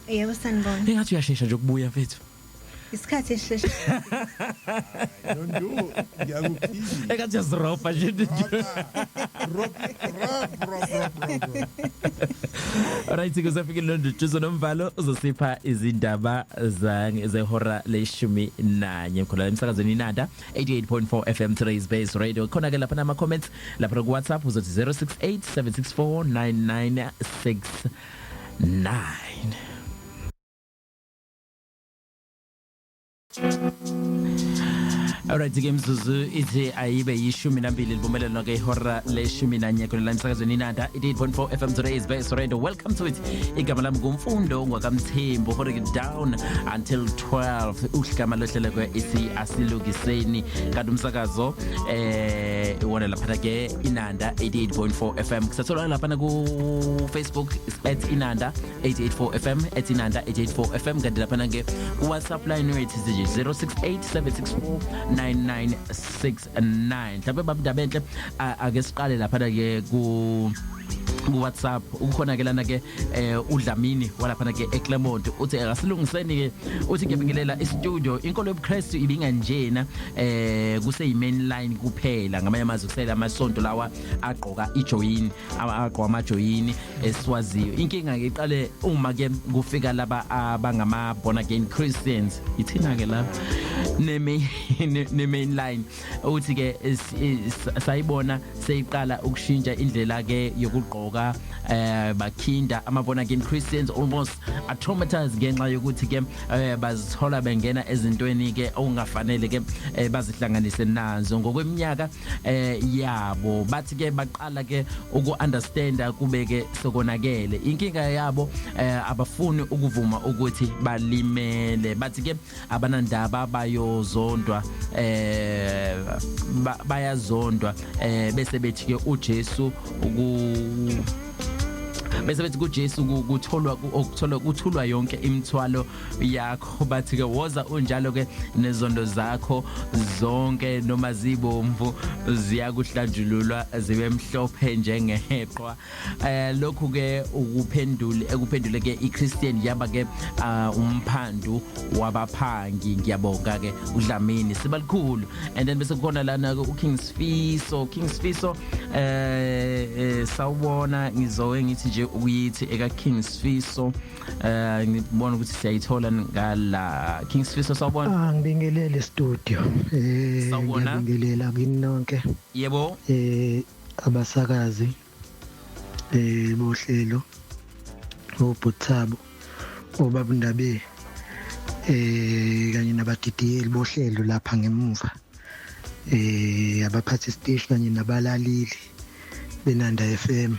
Yebo sanibona. Engathi uyashesha nje ukubuya mfethu. Isikhathi esishesha. Nondu ngiyakuphila. Engathi yazropa nje. Rob. Alright, kusafika Nondu Juzo Nomvalo uzosipha izindaba zehora leshumi nanye khona emsakazweni nada 88.4 FM today's base radio. Khona ke lapha nama comments lapha ku WhatsApp uzothi 0687649969. Alright, ke mzuzu ithi ayibe yishumi nambili livumelelo ke ihora leshumi nanye khona la emsakazweni nada 88.4 FM today's best radio. Welcome to it. Igama lami ngumfundo ngwakamthembu hore down until 12 uhlama lohlele kwe isi asilukiseni kanti umsakazo wona lapha ke inanda 88.4 FM kusathola lapha ku Facebook @inanda 88.4 FM @inanda 88.4 FM kanti lapha ke WhatsApp line wethu 0687649969 mhlawumbe babudaba enhle ake siqale lapha ke ku WhatsApp ukhona ke lana ke uDlamini walapha ke eClermont uthi akasilungiseni ke uthi ngiyabingelela e-studio inkolo yobuKristu ibinganjena kuse main line kuphela ngamanye amazwi kusela amasonto lawa agqoka ijoyini agqoka amajoyini eswaziyo inkinga ke iqale uma ke kufika laba abangama born again Christians ithina ke la ne main line uthi ke sayibona seyiqala ukushintsha indlela ke yokugqoka bakhinda ama born again Christians almost traumatized ngenxa yokuthi ke bazithola bengena ezintweni ke okungafanele ke bazihlanganise nazo ngokweminyaka yabo bathi ke baqala ke uku-understand kube ke sokonakele inkinga yabo abafuni ukuvuma ukuthi balimele bathi ke abanandaba bayozondwa bayazondwa bese bethi ke uJesu bese bethi kuJesu kuthulwa yonke imithwalo yakho bathi ke woza unjalo ke nezondo zakho zonke noma zibomvu ziyakuhlanjululwa zibe mhlophe njengeheqwa lokhu ke ukuphendule ke iChristian yaba ke umphandu wabaphangi ngiyabonga ke uDlamini sibalikhulu and then bese kukhona lana ke uKings Fiso sawubona ngizowe ngithi nje uyithi eka Kings Fiso ngibona ukuthi siyayithola ngala Kings Fiso sawubona ngibingelele studio ngibingelela kini nonke yebo abasakazi bohlelo oButhabo obabundabe kanye nabadidiyeli bohlelo lapha ngemuva abaphathi station kanye nabalaleli benanda FM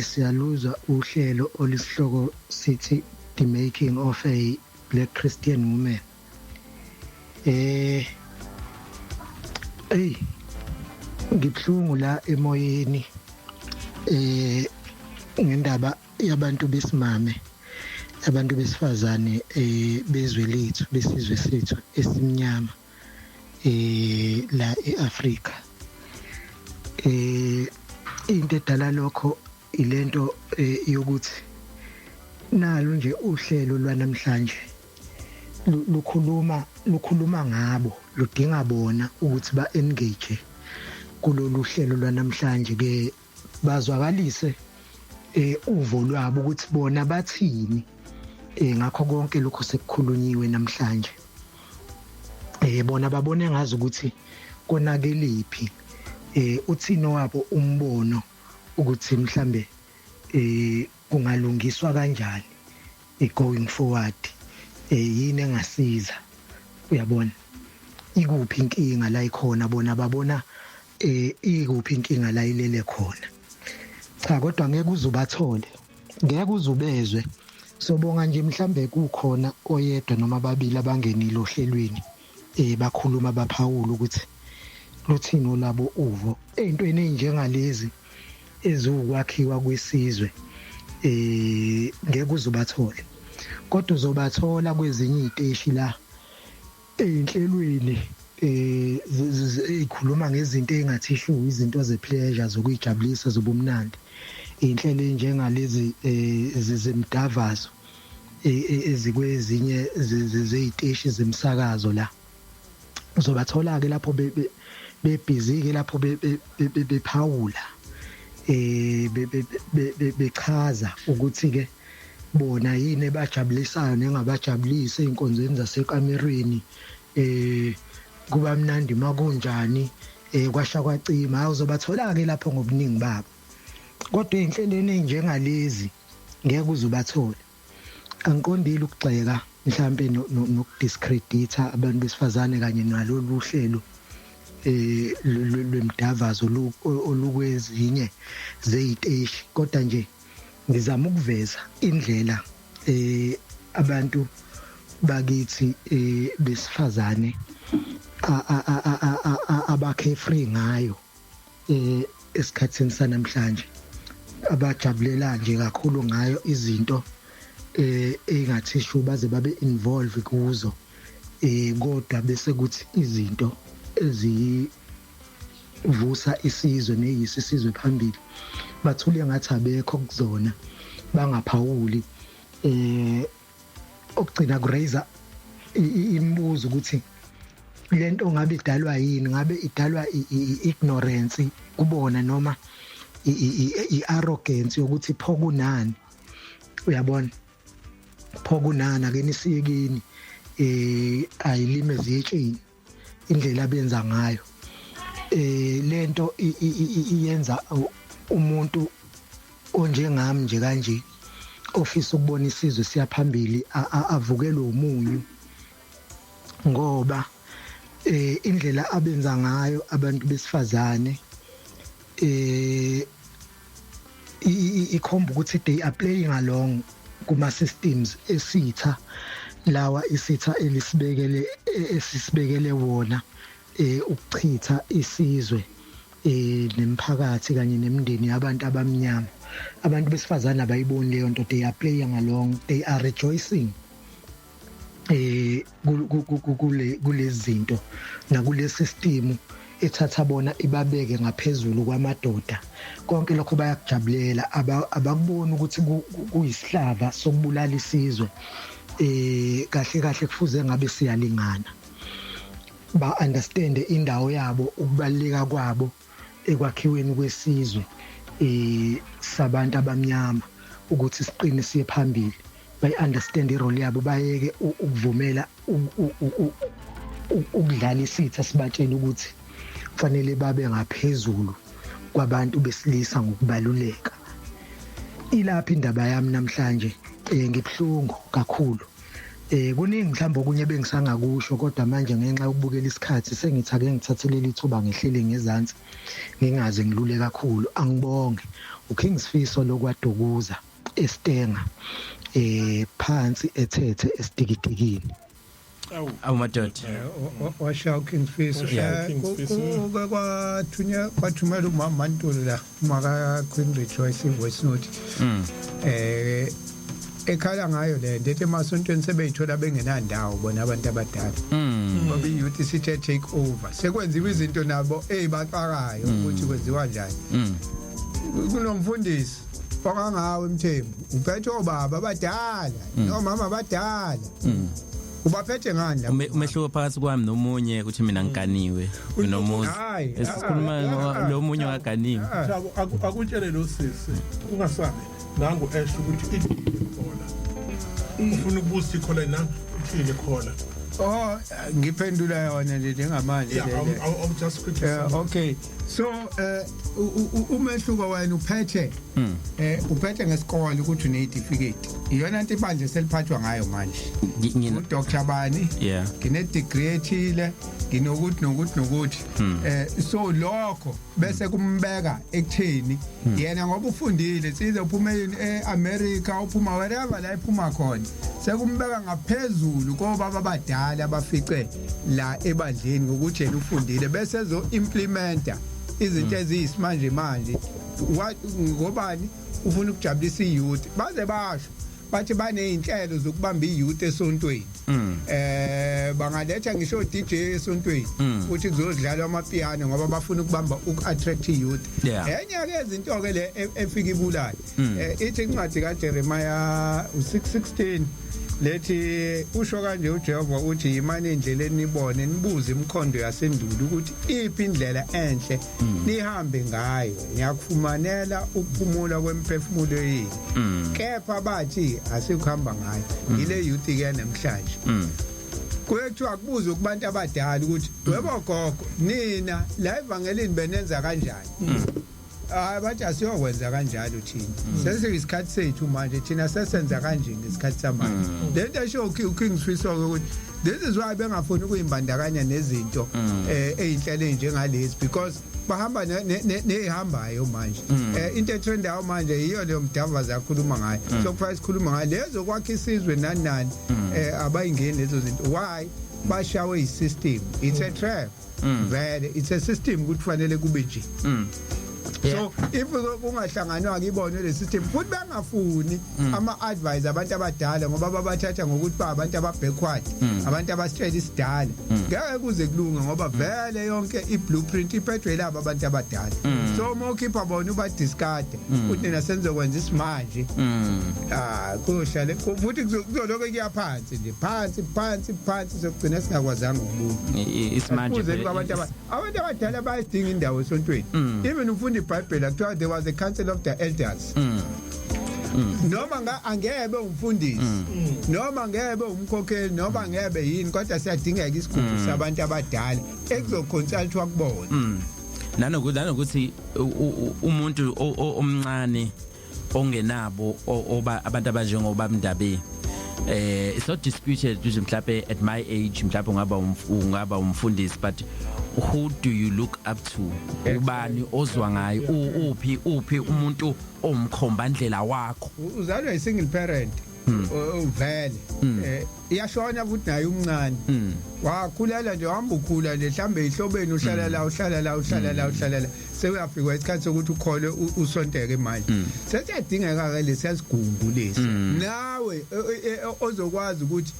siyaluza uhlelo olisihloko sithi the making of a black Christian woman ngibhlungu la emoyeni ngendaba yabantu besimame abantu besifazane bezwe lethu besizwe sethu esimnyama la eAfrika into edala lokho ilento yokuthi nalo nje uhlelo lwanamhlanje lukhuluma ngabo ludinga bona ukuthi ba engage kulolu hlelo lwanamhlanje ke bazwakalise uvo lwabo ukuthi bona bathini ngakho konke lokho sekukhulunyiwe namhlanje bona babone ngazi ukuthi konakeliphi uthino wabo umbono ukuthi mhlambe kungalungiswa kanjani going forward yini engasiza uyabona ikuphi inkinga la ikhona bona babona ikuphi inkinga la ilele khona cha kodwa ngeke uzubathole ngeke uzubezwe sobonga nje mhlambe kukhona oyedwa noma babili abangenile ohlelweni bakhuluma baphawula ukuthi luthino labo uvo ezintweni ezinjengalezi ezukwakhiwa kwesizwe ngeke uzubathole kodwa uzobathola kwezinye iziteshi la enhlelweni ikhuluma ngezinto engathi hlu izinto ze-pleasure zokuyijabulisa zobumnandi inhlelo njengalezi zemdavazo ezikwezinye zeziteshi zemsakazo la uzobathola ke lapho bebhizi ke lapho bephawula bechaza ukuthi ke bona yini bajabulisayo nengabajabulisi einkonzweni zasekamereni kuba mnandi makunjani kwasha kwacima awuzobathola ke lapho ngobuningi babo kodwa inhlelweni ezinjengalezi ngeke uzubathola angiqondile ukugxeka mhlambe nokudiscredita abantu besifazane kanye nalolu hlelo lwemdavazo olukwezinye zeziteshi kodwa nje ngizama ukuveza indlela abantu bakithi besifazane abakhe free ngayo esikhatsini sanamhlanje abajabulela nje kakhulu ngayo izinto engathi shu baze babe involve kuzo kodwa bese kuthi izinto ezivusa isizwe neyisi isizwe phambili bathule ngathi abekho kuzona bangaphawuli okugcina kuraise imibuzo ukuthi lento ngabe idalwa yini ngabe idalwa ignorance kubona noma iarrogance yokuthi pho kunani uyabona pho kunana ke nisiyekini ayilime ziyetshini indlela abenza ngayo lento iyenza umuntu onjengami nje kanje ofisa ukubona isizwe siyaphambili avukelwe umunyu ngoba indlela abenza ngayo abantu besifazane ikhomba ukuthi they are playing along kuma systems esitha lawa isitha esisibekele wona ukuchitha isizwe nemphakathi kanye nemindeni yabantu abamnyama abantu besifazana abayiboni leyo nto they are playing along they are rejoicing kulezi zinto nakule system ethatha bona ibabeke ngaphezulu kwamadoda konke lokho bayakujabulela abakubona ukuthi kuyisihlava sokubulala isizwe kahle kahle kufuze ngabe siyalingana ba understand indawo yabo ukubaleka kwabo ekwakhiweni kwesizwe sabantu abamnyama ukuthi siqine siye phambili bay understand irole yabo bayeke ukuvumela ukudlala isitha sibatshela ukuthi kufanele babe ngaphezulu kwabantu besilisa ngokubaluleka ilapha indaba yami namhlanje ngibhlungu kakhulu kuningi mhlawumbe okunye bengisangakusho kodwa manje ngenxa yokubukela isikhathi sengithi ake ngithathelele ithuba ngehlele ngezansi ngingaze ngilule kakhulu angibonge uKingsfiso lokwadukuza eStenga phansi ethethe esidikidikini awumadoda washa uKingsfiso kwathumela umama Ntuli la maka Queen Rejoice voice note ekhala ngayo le nto emasontweni sebeyithola bengenandawo bona abantu abadala ngoba iyouth sithi take over sekwenziwa izinto nabo ezibaqakayo ukuthi kwenziwa njani kunomfundisi okangawe Mthembu uphethe obaba abadala nomama abadala ubaphethe ngani la umehluko phakathi kwami nomunye ukuthi mina ngikaniwe nomuzi esikhuluma lo munye waganiwe akutshele lo sisi ungasabe nangu esho ukuthi idini khona ufuna ukubuza ikhola na uthini ikhola Oh ngiphendula yona nje njengamanje I'll just quickly okay so umehluko wena uphethe uphethe ngesikole ukuthi une certificate iyona into ibanje seliphathwa ngayo manje uDr Bani ngine degree ethile nginokuthi so lokho bese kumbeka ekutheni yena ngoba ufundile size uphuma eAmerica uphuma wherever la iphuma khona sekumbeka ngaphezulu kobaba abadala abafice la ebandleni ngokuthi yena ufundile bese zo implementa izinto eziyisimanje manje ngobani ufuna ukujabulisa iyouth baze basho bathi baneyinhlelo zokubamba iyouth esontweni bangaletha ngisho DJ esontweni uthi kuzodlalwa amapiano ngoba bafuna ukubamba uku-attract iyouth enye ke izinto ke le efika ibulala ithi incwadi kaJeremiah 6:16 lethi usho kanje uJehova uthi yimani endleleni nibone nibuze imikhondo yasendulo ukuthi iphi indlela enhle nihambe ngayo ngiyakufumanela ukuphumula kwemphefumulo yenu kepha bathi asikuhamba ngayo ile youth ke namhlanje kuyethiwa kubuza kubantu abadala ukuthi webo gogo nina la evangelini benenza kanjani bathi asiyokwenza kanjalo thina sesiyisikhathi sethu manje thina sesenza kanje ngesikhathi samanje lento esho uKing Swiso ukuthi this is why bengafuni ukuyimbandakanya nezinto ezinhlelo njengalezi because bahamba nehambayo manje into etrendayo manje iyo leyo mdavaza yakhuluma ngayo so kufanele sikhuluma ngayo lezo kwakhe isizwe nani abayingeni lezo zinto why bashawe isystem it's a trap vele it's a system ukuthi kufanele kube nje so if kungahlanganwa ngibone le system futhi bangafuni ama advisor abantu abadala ngoba babathatha ngokuthi abantu ababackward abantu abastraight isidala ngeke kuze kulunga ngoba vele yonke iblueprint iphethwe laba abantu abadala so mokhipha bona uba discard uthi nina senizokwenza isimanje kuyohlala futhi kuzoloke kuyaphansi nje phansi sokugcina singakwazanga ukubona isimanje abantu abadala bayidinga indawo esontweni even ufundi iBhayibheli kuthiwa there was a council of the elders noma angebe umfundisi noma ngebe umkhokheli noma ngebe yini kodwa siyadingeka isikhulu sabantu abadala ekuzoconsultwa kubona nanokuthi umuntu omncane ongenabo abantu abanjengoba Mndabe it's not disputed ukuthi mhlawumbe at my age mhlawumbe ungaba umfundisi but who do you look up to ubani ozwa ngayo uphi umuntu omkhomba ndlela wakho uzalwa isingle parent vele iyashona futhi naye umncane wakhulela nje uhamba ukhula nje mhlambe ihlobeni uhlala la sewuyafika isikhathi sokuthi ukhole usonteke manje sesiyadingeka ke lesiyasigungu lesi nawe ozokwazi ukuthi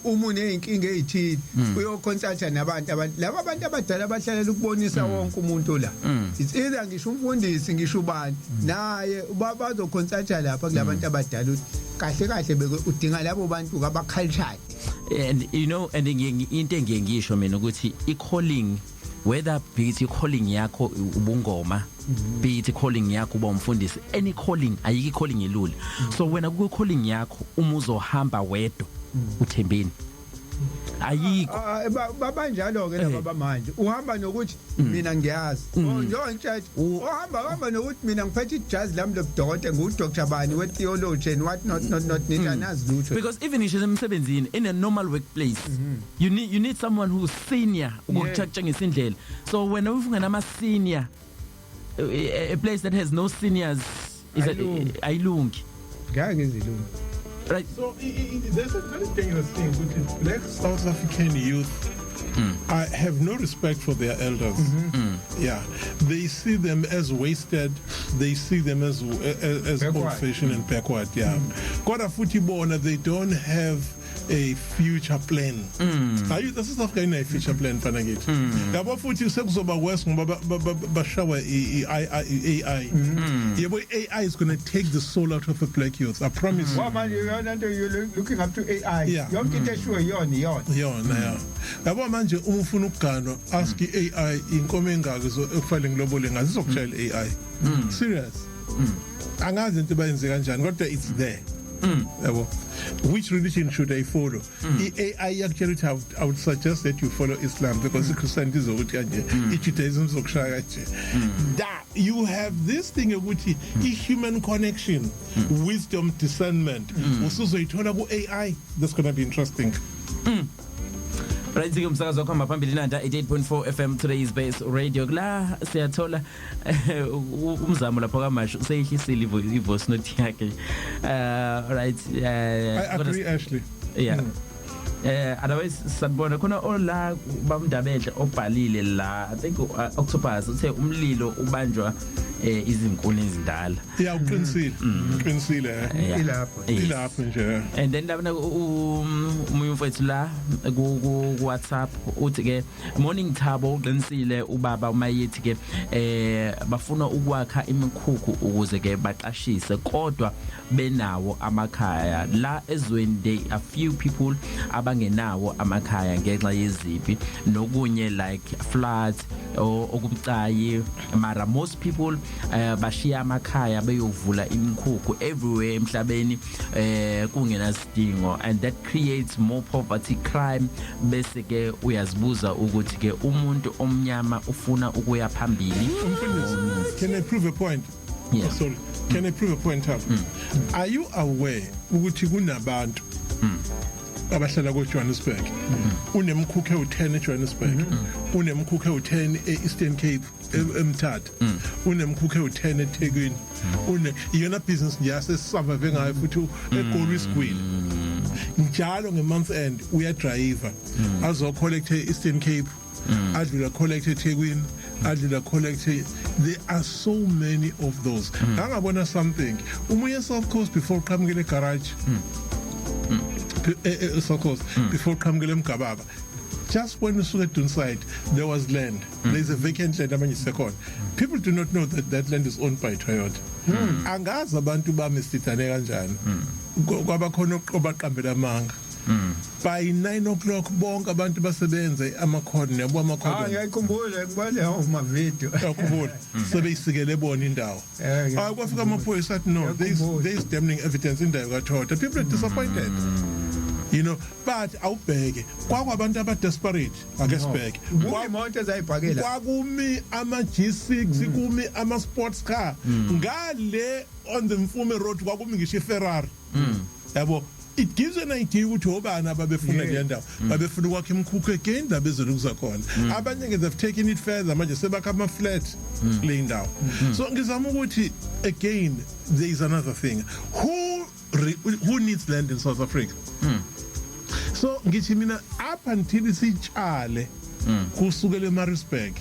umuntu eyinkinga ezithile uyoconsulta nabantu laba abantu abadala abahlalela ukubonisa wonke umuntu la it's either ngisho umfundisi ngisho ubani naye bazoconsulta lapha kulabantu abadala ukuthi kahle beke udinga labo bantu abacultured and you know and into engiyisho mina ukuthi i-calling whether be it calling yakho ubungoma be it calling yakho uba umfundisi any calling ayiki calling elula so wena ku calling yakho uzohamba wedwa uthembeni ayikho babanjalo ke laba manje uhamba nokuthi mina ngiyazi njengoba ngitshathi uhamba nokuthi mina ngiphethe ijazi lami lobudokotela nguDr Bani we theology and what not nitanazi lutho because even if emsebenzini in a normal workplace you need someone who's senior ukukutshatsha ngesindlela so when ufungana ama senior a place that has no seniors is ayilungi ngeke ngizilungi. Right. So there's a very dangerous thing with black South African youth. I have no respect for their elders. Yeah, they see them as wasted. They see them as old-fashioned and backward. Yeah, Koda futhi bona they don't have a future plan. This is not a future plan for Nagit. Yabo futhi sekuzoba worse ngoba bashawa AI. Yabo AI is going to take the soul out of a black youth. I promise. Well, man, you're looking up to AI. Yeah. Yonke into eshiwo yona. Yeah. Yabo manje umfuna ukugano ask AI inkomo engaka ekufanele ngilobole ngazo zokujayela AI. Serious. Angazi into bayenze kanjani kodwa it's there. Which religion should I follow? I actually I would suggest that you follow Islam because Christianity is Judaism is you have this thing which is human connection, wisdom, discernment. Also, so you turn about AI. That's going to be interesting. Right, ke umsakazo wakhamba phambili nanda 88.4 FM today's base radio la siyathola umzamo lapho kaMashu seyihlisile ivoice note yakhe right I agree Ashley. Yeah. Otherwise sanibona khona ola bamndabedle obhalile la I think Octopus uthe umlilo ubanjwa izinkuni ezindala. Yeah, uqinisile ilapho nje. And then labana umuntu mfethu la ku WhatsApp uthi ke morning Thabo uqinisile ubaba umayithi ke bafuna ukwakha imikhukhu ukuze ke baqashise kodwa benawo amakhaya la ezweni there are few people abangenawo amakhaya ngenxa yezipi nokunye like floods okubucayi mara most people bashiya amakhaya beyovula imikhukhu everywhere emhlabeni kungenasidingo and that creates more poverty crime bese ke uyazibuza ukuthi ke umuntu omnyama ufuna ukuya phambili. Can I prove a point? Yeah. Oh, sorry. Can I prove a point up? Are you aware ukuthi kunabantu abahlala koJohannesburg unemkhukhu u10 eJohannesburg unemkhukhu u10 eEastern Cape eMthatha unemkhukhu u10 eThekwini iyona business yase survive ngayo futhi eGoli Square njalo ngemonth end uya driver azo collect eEastern Cape adlula collect eThekwini adlula collect. There are so many of those. Ngabona something umuye South Coast before qhamukele garage South Coast before qhamukele eMgababa. Just when you saw it inside, there was land. There is a vacant land amanye second. People do not know that that land is owned by Toyota. Angazi abantu bamesithane kanjani. Kwaba khona oqoba qambela amanga. By 9 o'clock bonke abantu basebenze amakhona yabo amakhona ngiyakhumbula kubale uma video yakhumbula sebeyisikele bona indawo kwafika amaphoyisa athi no there is damning evidence indawo kaThota. People are disappointed. You know, but awubheke kwakwabantu aba desperate akesibheke imoto ezayibhakela kwakumi ama G6 kumi ama sports car ngale on the Mfume road kwakumi ngisho iFerrari yabo. It gives an idea ukuthi obani ababefuna le ndawo babefuna ukwakha imikhukhu again la bezokuza khona abanye ke they've taken it further manje sebakha ama flat le ndawo. So ngizama ukuthi again there is another thing who needs land in South Africa. So ngithi mina up until sitshale kusukela eMaritzburg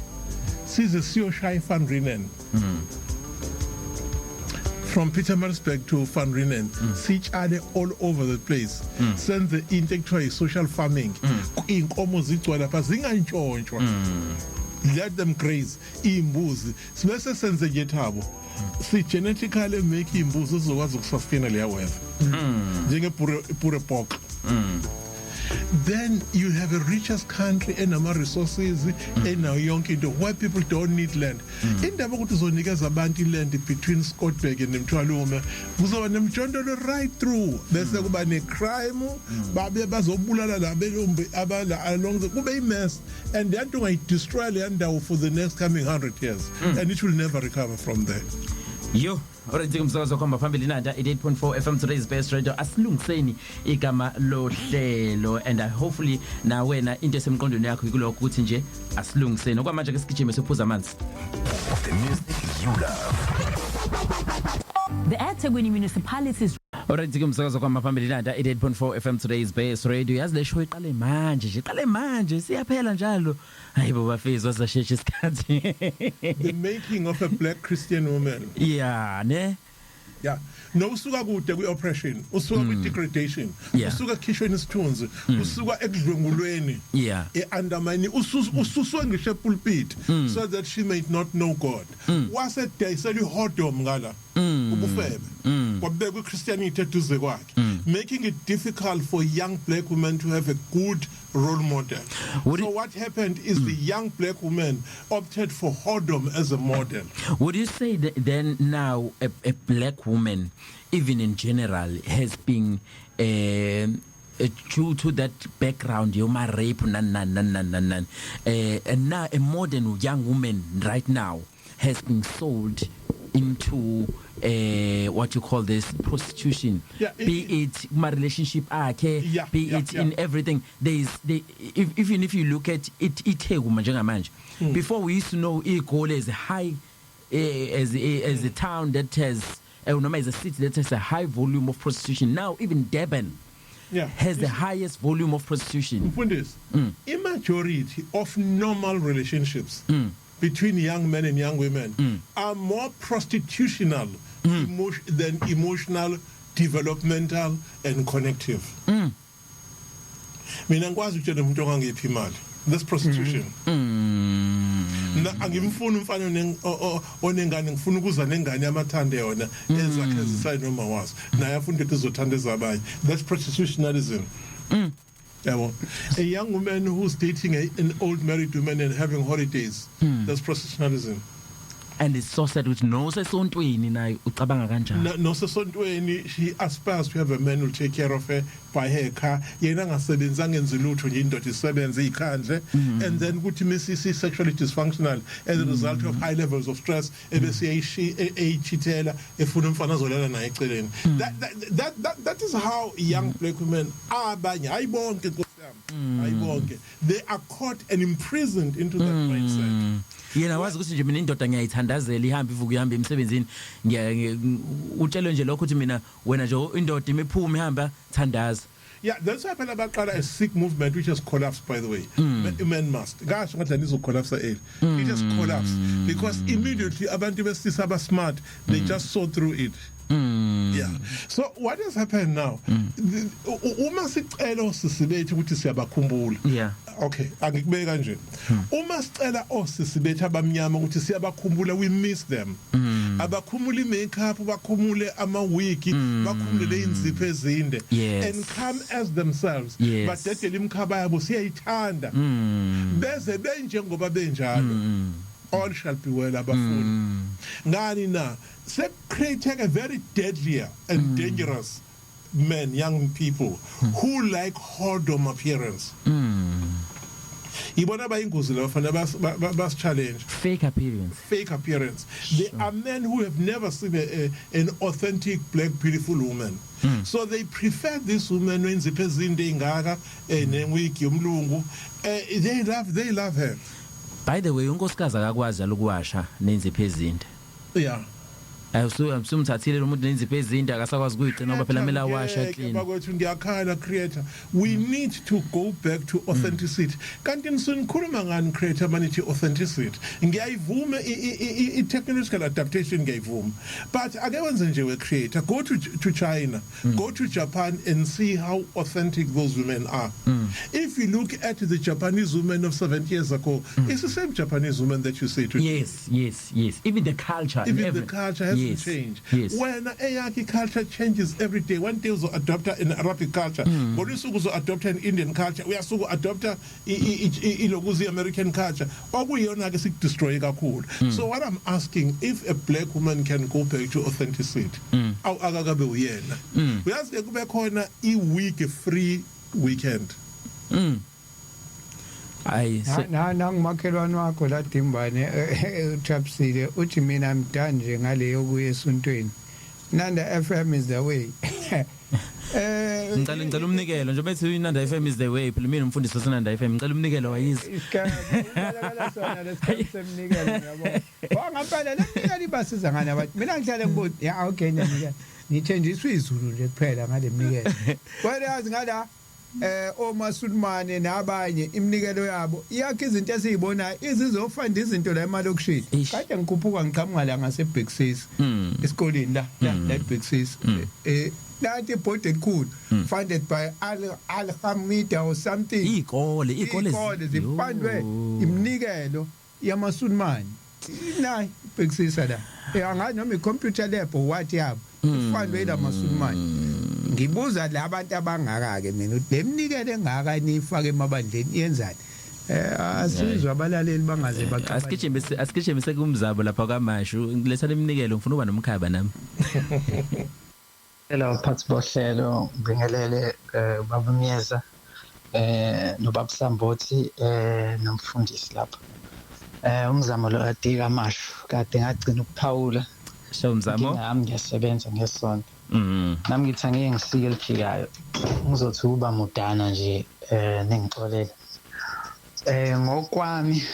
size siyoshaya Van Rieenen from Pietermaritzburg to Van Rieenen sitshale all over the place senze into ekuthiwa social farming inkomo zigcwala lapha zingantshontshwa let them graze imbuzi sibese senze ke Thabo si genetically make imbuzi zizokwazi ukusustain leya weather njenge pure pork. Then you have a richest country and ama resources and now yonke into why people don't need land. Indaba ukuthi uzonikeza abantu land between Scottsburg and Mthwalume kuzoba nemjondolo right through bese kuba ne crime babe bazobulala labelombe abala along the kube mess and they are going to destroy le ndawo for the next coming 100 years and it will never recover from there. Yo already umsakazo khamba phambili nanda 88.4 FM today's best radio asilungiseni igama lohlelo and hopefully na wena into esemqondweni yakho ikulokho ukuthi nje asilungiseni okwamanje ke sigijime siphuza amanzi. The music you love. The eThekwini municipalities. Already umsakazo khamba phambili nanda 88.4 FM today's best radio yazi le show iqale manje siyaphela njalo hayibo bafezwe sasheshe isikhathi. The making of a black Christian woman. Yeah ne. Yeah. No usuka kude kwi-oppression usuka kwi-degradation usuka khishweni isithunzi usuka ekudlwengulweni e-undermine ususwe ngisho epulpit so that she might not know God. Wasedayisela ihodom ngala ubufebe kwabekwa iChristianity eduze kwakhe, making it difficult for young black women to have a good role model. So what happened is the young black women opted for whoredom as a model. Would you say that then now a black woman, even in general, has been due to that background, rape, and now a modern young woman right now has been sold into what you call this prostitution, be it my relationship, be it in everything. Even if you look at it, before we used to know Igole as a high, as a town that has, as a city that has a high volume of prostitution. Now even Durban has the highest volume of prostitution. A majority of normal relationships between young men and young women are more prostitutional than emotional, developmental, and connective. That's prostitution. Angimfuna umfana onengane ngifuna ukuza nengane amathande yona ezakhe ezisayini noma wazo naye afunda ukuthi uzothanda ezabanye. That's prostitutionalism. A young woman who's dating an old married woman and having holidays, that's prostitutionalism. And it's so sad with no sesontweni nayo ucabanga kanjani. No sesontweni, she aspires to have a man who will take care of her, buy her a car. Yena ngasebenzanga enze lutho nje indoda isebenze ikhandle, and then kuthi misisi sexually dysfunctional as a result of high levels of stress ebese eyithithela efuna umfana azolala naye eceleni. That is how young black women are abanye ayibonke ayibonke. They are caught and imprisoned into that mindset. Yena wazi ukuthi nje mina indoda ngiyayithandazela ihambe ivuka ihambe emsebenzini utshelwe nje lokho ukuthi mina wena nje indoda imiphuma ihamba thandaza. Yeah, that's why a Sikh movement which has collapsed, by the way. Men must. Gosh, what is collapse? It just collapsed because immediately abantu besilisa aba smart, they just saw through it. Yeah. So what has happened now? Uma sicela osisibethi ukuthi siyabakhumbula. Yeah. Okay, angikubeka kanje. Uma sicela osisibethi abamnyama ukuthi siyabakhumbula, we miss them. Abakhumule makeup, bakhumule ama-wig, bakhumule inzipho ezinde, and come as themselves. But dedela imkhaba yabo siyayithanda. Beze benjengoba benjalo. All shall be well, abafundi. Ngani na se create a very deadlier and dangerous men, young people who like whoredom appearance. Ibona bayingozi labafana bas challenge fake appearance. They are men who have never seen an authentic black beautiful woman. So they prefer this woman when zipezinde ingaka newiki umlungu. They love her. By the way, unkosikazi akakwazi ukuwasha nenzipho ezinde. Yeah. Ayusumthathile lo muntu nenzipho ezinde akasakwazi ukuyigcina ngoba phela kumele awasha clean. Bakwethu ngiyakhala creator. We need to go back to authenticity. Kanti nisonikhuluma ngani creator manithi authenticity. Ngiyayivuma i-technological adaptation ngiyayivuma. But ake wenze nje we creator, go to China, go to Japan and see how authentic those women are. If you look at the Japanese women of 70 years ago, it's the same Japanese woman that you say today. Yes. Even the culture. The culture has to change. When Ayaki culture changes every day, one day we adopt an Arabic culture, but we also adopt an Indian culture. We also adopt a American culture. Or we are not destroy cool. So what I'm asking, if a black woman can go back to authenticity, we ask to go back on a week free weekend. Nangimakhelwane wakho la Dimbane uThapsile uthi mina I'm done nje ngale yokuya esontweni. Nanda FM is the way. Ngicela umnikelo nje bethi Nanda FM is the way phela mina umfundisi waseNanda FM ngicela umnikelo wayizi. Isikhala sona lesemnikelo yabo. Wangaphela lemnikelo ibasiza ngani abantu. Mina ngihlale ngibuthi yeah okay ngithenjiswa izulu nje kuphela ngale mnikelo. Kwayazi ngala oMasulmane nabanye imnikelo yabo iyakhe izinto esizibonayo izizofanda izinto la emalokishini kade ngikhuphuka ngiqhamuka la ngase Big Sis esikoleni la Big Sis nathi boarded cool funded by Al Hamida or something ikole zifandwe imnikelo yamaSulmane nayi Big Sis la angazi noma i-computer lab what yabo ufane la masulumane ngibuza labantu abangaka ke mina ukuthi lemnikele engaka nifake emabandleni yenzani asizwe abalaleli bangaze baqhamuke asikhijimise kumzabo lapha kwaMashu lesa lemnikelo ngifuna uba nomkhaba nami hello phathi bohlelo ngibingelele ubaba Myeza nobaba Sambothi nomfundisi lapha umzamo lo atika Mashu kade ngagcina ukuphawula umzamo ngami ngiyasebenza ngesonto nami ngithi angeke ngisike eliphikayo ngizothi uba mudana nje ningixolele ngokwami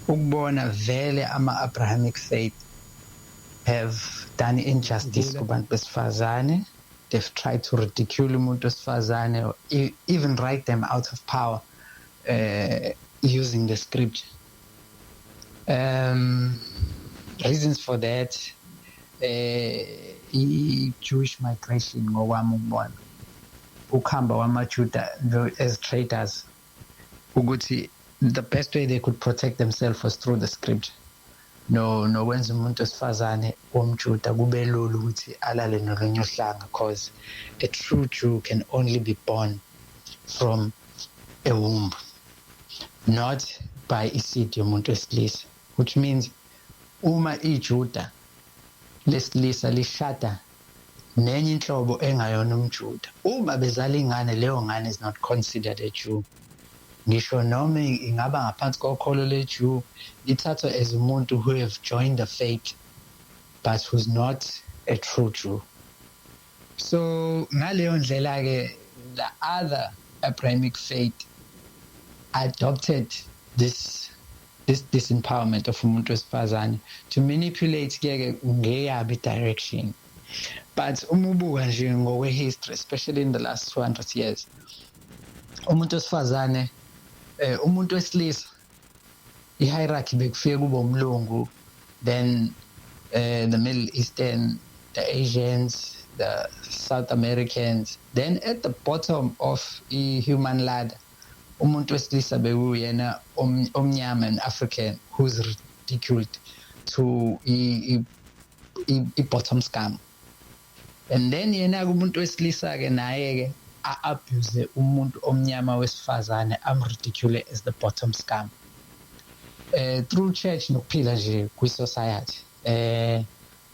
ukubona vele ama-Abrahamic faith have done injustice kubantu besifazane. They've tried to ridicule umuntu wesifazane or even write them out of power using the scripture. Reasons for that, Jewish migration ngokwami ukubona ukuhamba kwamaJuda as traders ukuthi the best way they could protect themselves was through the scripture. No wenza umuntu wesifazane omJuda kube lula ukuthi alale nolunye uhlanga because a true Jew can only be born from a womb, not by isidi yomuntu wesilisa, which means uma iJuda lesilisa lishada nenye inhlobo engayona umJuda, uma bezala ingane leyo ngane is not considered a Jew. Ngisho noma ingaba ngaphansi kokholo leJew ithathwa as umuntu who have joined the faith but who's not a true Jew. So ngaleyo ndlela ke the other Abrahamic faith adopted this disempowerment of umuntu wesifazane to manipulate ke ngeyabi direction. But umubuka nje ngokwe history, especially in the last 200 years, umuntu wesifazane umuntu wesilisa i-hierarchy bekufike kuba umlungu, then the Middle Eastern, the Asians, the South Americans, then at the bottom of human ladder umuntu wesilisa bekuyena omnyama and African who's ridiculed to i-bottom scum. And then yena umuntu wesilisa ke naye ke abuse umuntu omnyama wesifazane ridicule as the bottom scum. Through church nokuphila nje kwi-society.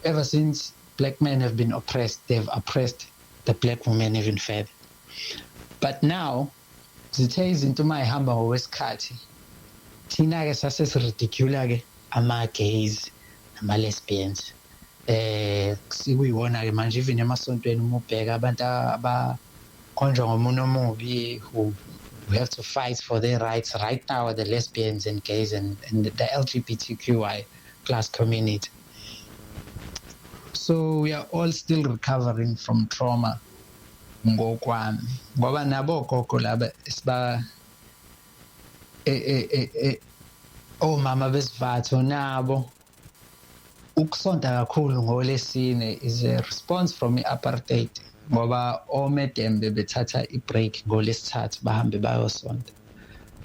Ever since black men have been oppressed, they've oppressed the black women even further. But now zithe izinto mayihamba ngokwesikhathi thina ke sasesiridicula ke ama-gays nama-lesbians. Sikuyiwona ke manje even emasontweni uma ubheka abantu abakhonjwa ngomunye omubi who have to fight for their rights right now are the lesbians and gays and the LGBTQI plus community. So we are all still recovering from trauma ngokwami ngoba nabo gogo laba siba omama besivatho nabo ukusonta kakhulu ngolesine is a response from i-apartheid ngoba omedembe bethatha i-break ngolesithathu bahambe bayosonta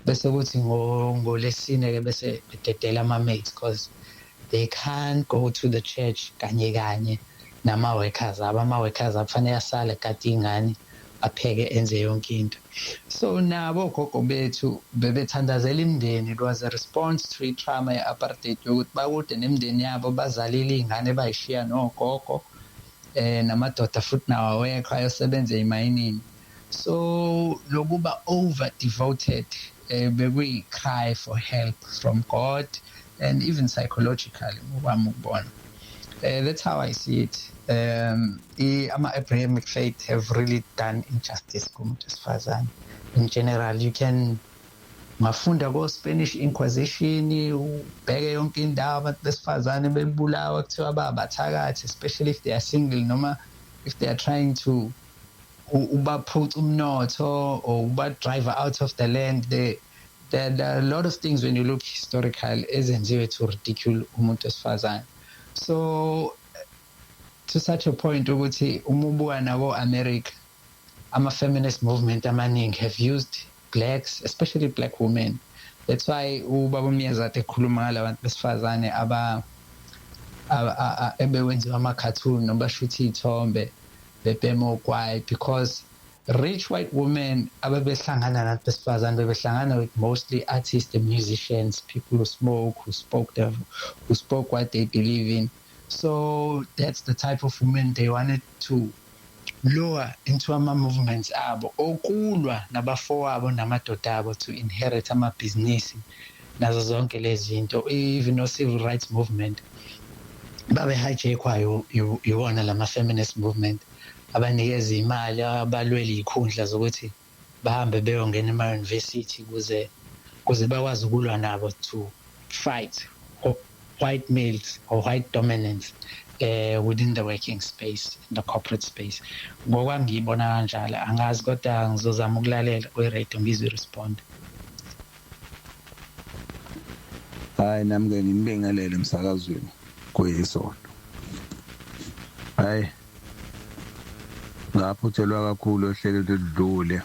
bese kuthi ngolesine ke bese bededela ama-mates because they can't go to the church kanye nama-workers abo ama-workers afanele asale kade ingane apheke enze yonke into. So nabo gogo bethu bebethandazela imndeni. It was a response to i-trauma ye-apartheid yokuthi bakude nemndeni yabo bazalile iy'ngane bayishiya nogogo namadoda futhi nawo awekho ayosebenza emayinini. So lokuba over devoted bekuyi-cry for help from God and even psychologically ngokwami ukubona. That's how I see it. Ama-Abrahamic faith have really done injustice kumuntu wesifazane. In general, you can ngafunda ko-Spanish Inquisition, ubheke yonke indawo abantu besifazane bebulawa kuthiwa bathakathi, especially if they are single noma if they are trying to ubaphutha umnotho or uba-drive out of the land. There are a lot of things when you look historical ezenziwe to ridicule umuntu wesifazane. So to such a point ukuthi umubuka nabo America ama-feminist movement amaningi have used blacks, especially black women. That's why ubaba Myeza ekhuluma ngalabantu besifazane ebewenziwa ama-cartoon noma bashutha iy'thombe bebhema ogwayi, because rich white women abebehlangana nabantu besifazane bebehlangana with mostly artists and musicians, people who smoke, who spoke what they believe in. So that's the type of women they wanted to lower into ama-movements abo, okulwa nabafowabo namadoda abo to inherit amabhizinisi nazo zonke lezi zinto. Even no-civil rights movement babe-hijackwa yiwona lama-feminist movement, abanikeza imali abalwela iy'khundla zokuthi bahambe beyongena ema-university kuze bakwazi ukulwa nabo to fight white males or white dominance within the working space, in the corporate space. Ngokwangiyibona kanjalo, angazi kodwa ngizozama ukulalela kwe-radio ngizwe respond. Hayi nami-ke nginibingelele emsakazweni kuyisona. Hayi ngaphuthelwa kakhulu ohlelo lidlule,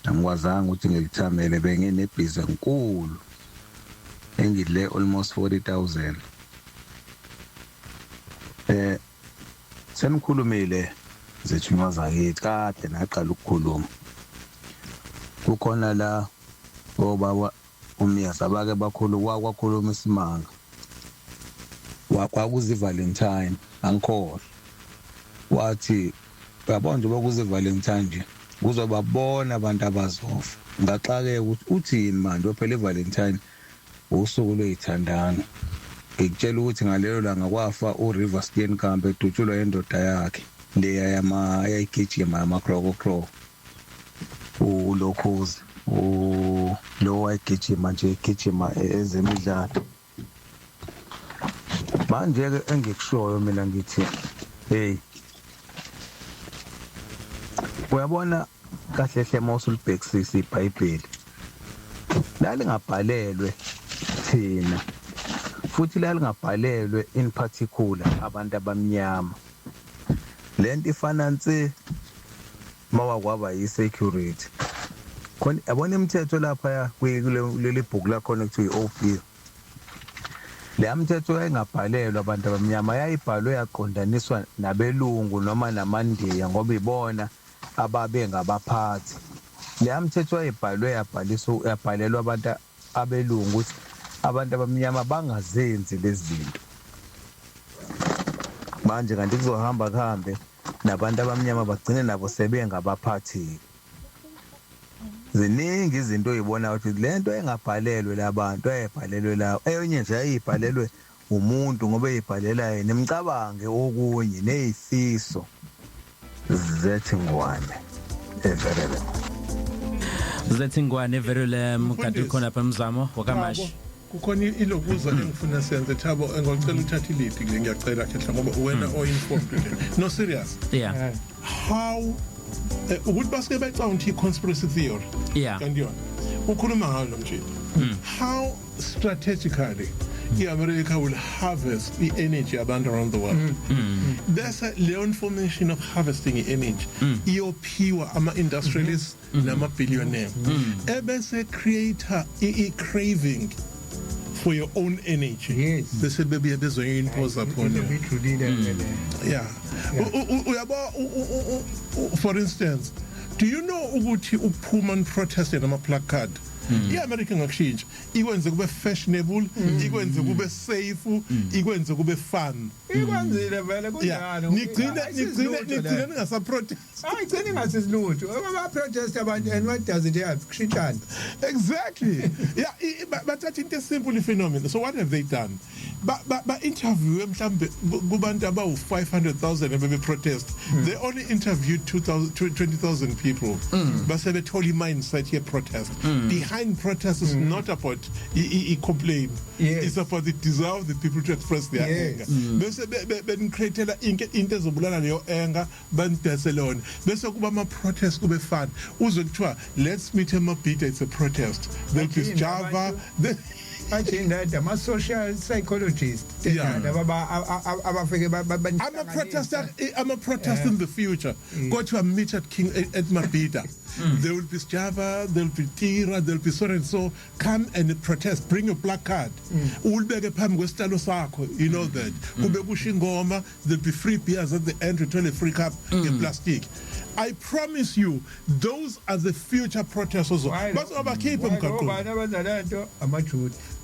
angikwazanga ukuthi ngilithamele, benginebhizi enkulu engidle almost 40,000. Senikhulumile zethunywa zakithi kade naqala ukukhuluma. Kukhona la obaba umyasa abake bakhulu kwakhuluma isimanga. Kwakuze iValentine angikhohlwa. Wathi uyabona nje bakuze iValentine nje kuzobabona abantu abazofa. Ngaxake ukuthi uthini manje phela iValentine usuku lwezithandana. Ngikutshela ukuthi ngalelo langa kwafa uRiver Steenkamp edutshulwa yendoda yakhe leya yayigijima amakrokokro. Ulokhuzi lo wayegijima nje egijima ezemidlalo. Manje-ke engikushoyo mina ngithi hey, uyabona kahle hle mawusulibhekisisa iBhayibheli lalingabhalelwe thina, futhi lalingabhalelwe in particular abantu abamnyama. Lento ifana nse mawakwaba yi-security khona. Yabona imithetho lapha kuleli bhuku lakhona ekuthiwa i-OP, le mthetho yayingabhalelwe abantu abamnyama, yayibhalwe yaqondaniswa nabelungu noma namandiya ngoba ibona ababe ngabaphathi. Le mthetho yabhalelwa abantu abelungu ukuthi abantu abamnyama bangazenzi lezi zinto. Manje kanti kuzohamba kuhambe nabantu abamnyama bagcine nabo sebengabaphathi. Ziningi izinto oyibona ukuthi lento engabhalelwe labantu ayibhalelwe lawo, eyonye nje ayibhalelwe umuntu ngoba eyibhalela yena imicabange okunye nezifiso zethingwane everele. Zethingwane everele mkati khona pha Mzamo wakamashi. Kukhona ilokuza engifuna senze Thabo, ngicela uthathe iliphi kule, ngiyacela khetha ngoba wena o-informed. No, serious. Yeah. How ukuthi basike becawunti conspiracy theory. Yeah. Kanti ukhuluma ngalo nje. How strategically i-America will harvest the energy around the world. There's a leon formation of harvesting energy. Iyophiwa ama-industrialists nama-billionaire. Ebese creator i-craving for your own energy. Yes. Bese bebuye bezoyimpoza khona. Yeah. For instance, do you know ukuthi uphuma protest nama-placard? I-America ngakushintsha ikwenze kube fashionable, ikwenze kube safe, ikwenze kube fun. Ikwenzile vele kunjalo. Nigcine ningasaprotest. Ayigcine ngasesilutho. Ama-protest abantu, and what does it have? Kushintshana. Exactly. Yeah, bathatha into simple phenomenon. So what have they done? Ba interview mhlambe kubantu abawu 500,000 bebe-protest. They only interviewed 20,000 people. Base bethola i-mindset ye-protest. Behind protest is not about complain. It's about the desire of the people to express their anger. Bese bencreatela into ezobulala leyo anger bandeselona. Bese kuba ama-protest kube fun. Uzwe kuthiwa let's meet ema-beat, it's a protest. Then this Java. Ama-social psychologists. I'm a protester in the future. Go to a meet at King at Mabida. There will be Sjava, there will be Tira, there will be so and so. Come and protest. Bring your placard. Ulbeke phambi kwesitalo sakho. You know that. Kube kusho ingoma, there'll be free beers at the end. Return a free cup in plastic. I promise you, those are the future protesters. But keep them control.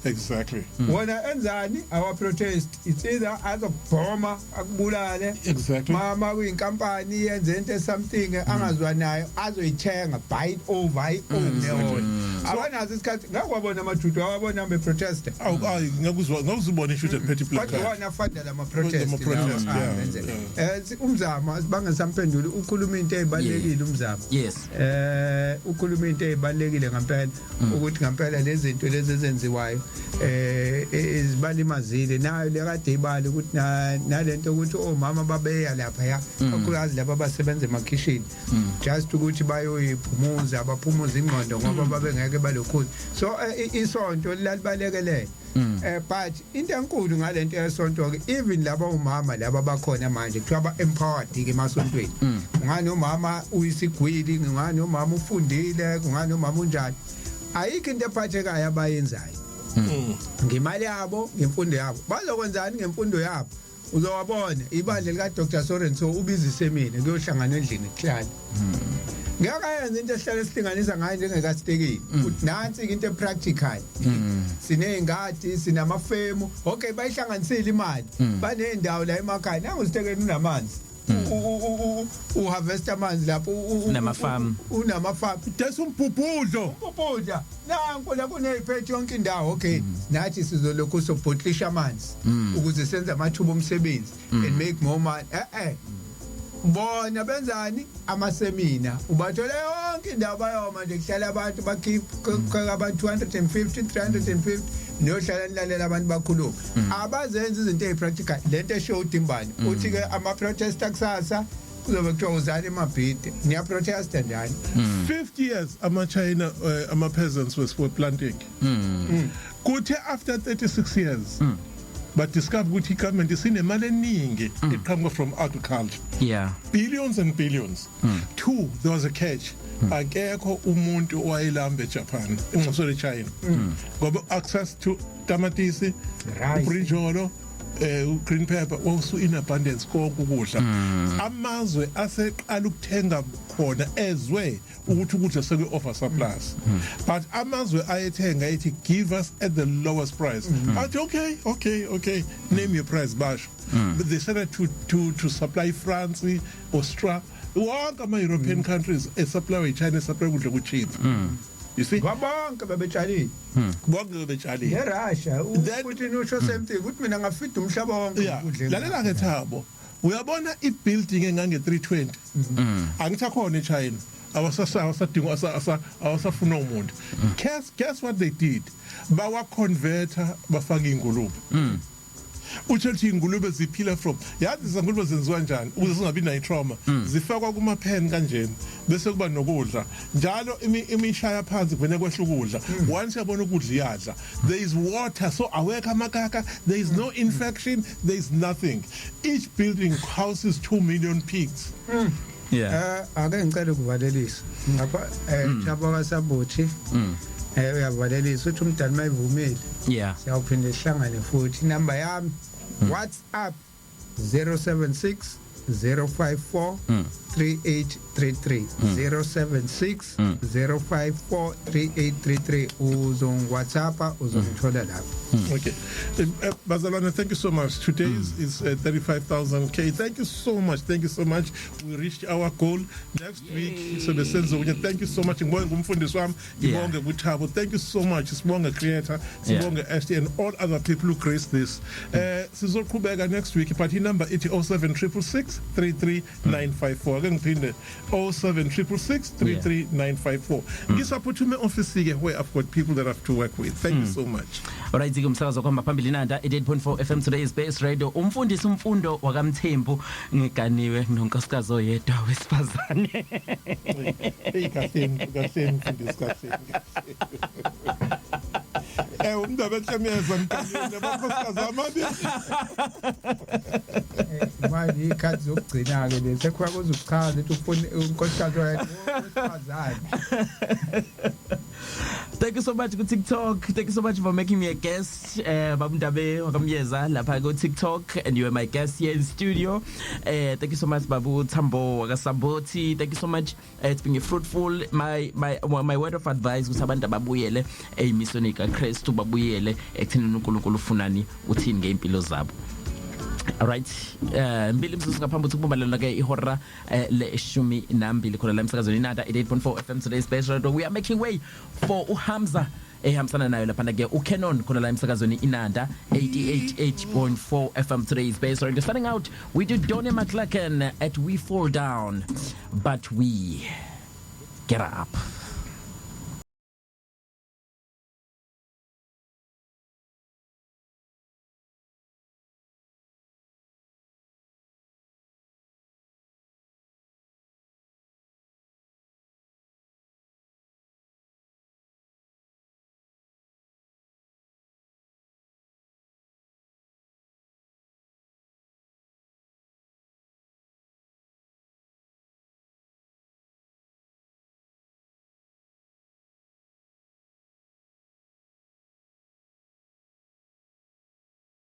Exactly. When enzani our protest, it's either as a bomber, akubulale. Exactly. Mama inkampani yenze something angazwanayo azoyithenga buy it over abanazo isikhathi ngakwabona amajudu awabona be protest ngakuzibona isho petty black kodwa wona fanda lama protest umzamo bangesamphendula ukhuluma into ezibalekile umzamo yes ukhuluma into ezibalekile ngempela ukuthi ngempela lezi zinto lezi ezenziwayo izibalimazile nayo lekade ibali ukuthi nalento ukuthi omama babeya lapha ya kakhulukazi laba abasebenza emakhishini just ukuthi bayoyiphumuza abaphumuza ingqondo ngoba babengeke balokhulu so isonto lalibalekele but into enkulu ngalento yesonto ke even laba umama laba bakhona manje kuthiwa ba empowered ke emasontweni ngani umama uyisigwili ngani umama ufundile ngani umama unjani ayikho into ephathekayo abayenzayo ngemali yabo ngemfundo yabo bazokwenzani ngemfundo yabo uzowabona ibandla lika Dr Sorenso ubizise mina kuyohlangana endlini kuhlala ngiyakayenza into esihlala esihlanganisa ngayo njengekastekini ukuthi nansi into epractical sinezingadi sinamafemu okay bayihlanganisile imali banendawo la emakhaya nangusitekeni unamanzi harvest amanzi lapho unamafarm that's umbhubhudlo nanku la kuneyiphethe yonke indawo okay nathi sizolokhu sobhotlisha amanzi ukuze senze amathuba omsebenzi and make more money bona benzani amasemina ubathola yonke indawo bayoma nje kuhlala abantu bakhipha abantu 250 350 niyohlala nilalela abantu bakhuluma abazenza izinto ezipractical lento eshow Dimbani uthi ke ama protester kusasa kuzobe kuthiwa uzani emabhide niya protesta njani 50 years ama-China ama-peasants were planting kuthe after 36 years but discover ukuthi igovernment isinemali eningi eqhamuka from agriculture billions and billions two there was a catch akekho umuntu owayelamba eJapan ingcoso leChina ngoba access to tamatisi brinjolo green pepper also in abundance konke ukudla amazwe aseqala ukuthenga khona ezwe ukuthi ukudla sekwe offer supplies but amazwe ayethenga ethi give us at the lowest price but okay name your price basho but they said to supply France Austria wonke ama European countries a supply China supply ukudla cheap you see bonke babetshali eRussia ukuthi nosho same thing ukuthi mina ngafida umhlaba wonke ukudla lalela ke Thabo uyabona ibuilding engange 320 angithakhona eChina awasafuna umuntu guess what they did bawa converter bafaka ingulube uthi ingulube ziphila from yazi izingulube zenziwa kanjani ukuze singabi nayo trauma zifakwa kuma pen kanjena bese kuba nokudla njalo imishaya phansi kuvene kwehla ukudla once yabona ukudla iyadla there is water so awekho amakaka there is no infection there is nothing each building houses 2 million pigs ake ngicela ukuvalelisa ngapha Thabo kaSabothi uyavalelisa uthi umdali mayivumile siyawuphinda sihlangane futhi number yami WhatsApp 076 054 3833 076 054 3833 uzongwhatsappa uzongithola lapho okay Bazalwane thank you so much today is 35,000k thank you so much we reached our goal next week so besenzo kunye thank you so much ngibonge umfundisi wami ngibonge kuThabo thank you so much sibonge creator sibonge ST and all other people who graced this sizoqhubeka next week but inumber ithi 07666 33954 ke ngiphinde 07666 ngisaphuthuma office ke where I've got people that I have to work with thank you so much alright umsakazo kwamba phambili nanda 88.4 FM today is base radio umfundisi umfundo wakamthembu ngiganiwe nonkosikazi oyedwa wesifazane hey kahle mfundisi kahle umntu abetshemeza mntanini abakhosikazi amabili manje ikhathi zokugcina-ke le sekuya kuzukuchaza ukuthi ufuna unkosikazi wesifazane. Thank you so much ku TikTok. Thank you so much for making me a guest. Babu Ndabe wakamyeza lapha ku TikTok, and you are my guest here in studio. Thank you so much Babu Tambo wakasaboti. Thank you so much. It's been fruitful. My word of advice ukuthi abantu ababuyele emisweni kaKristu babuyele ekuthini uNkulunkulu ufunani uthini ngeimpilo zabo. All right. Mbili mzuzu ngaphambi ukubumbalela ke ihora le-12 khona la emsakazweni Inanda 88.4 FM today's best radio. We are making way for uHamza ehambisana nayo lapha ke uCanon khona la emsakazweni Inanda 88.4 FM today's best radio. Starting out we do Donnie McClacken at We Fall Down But We Get Up.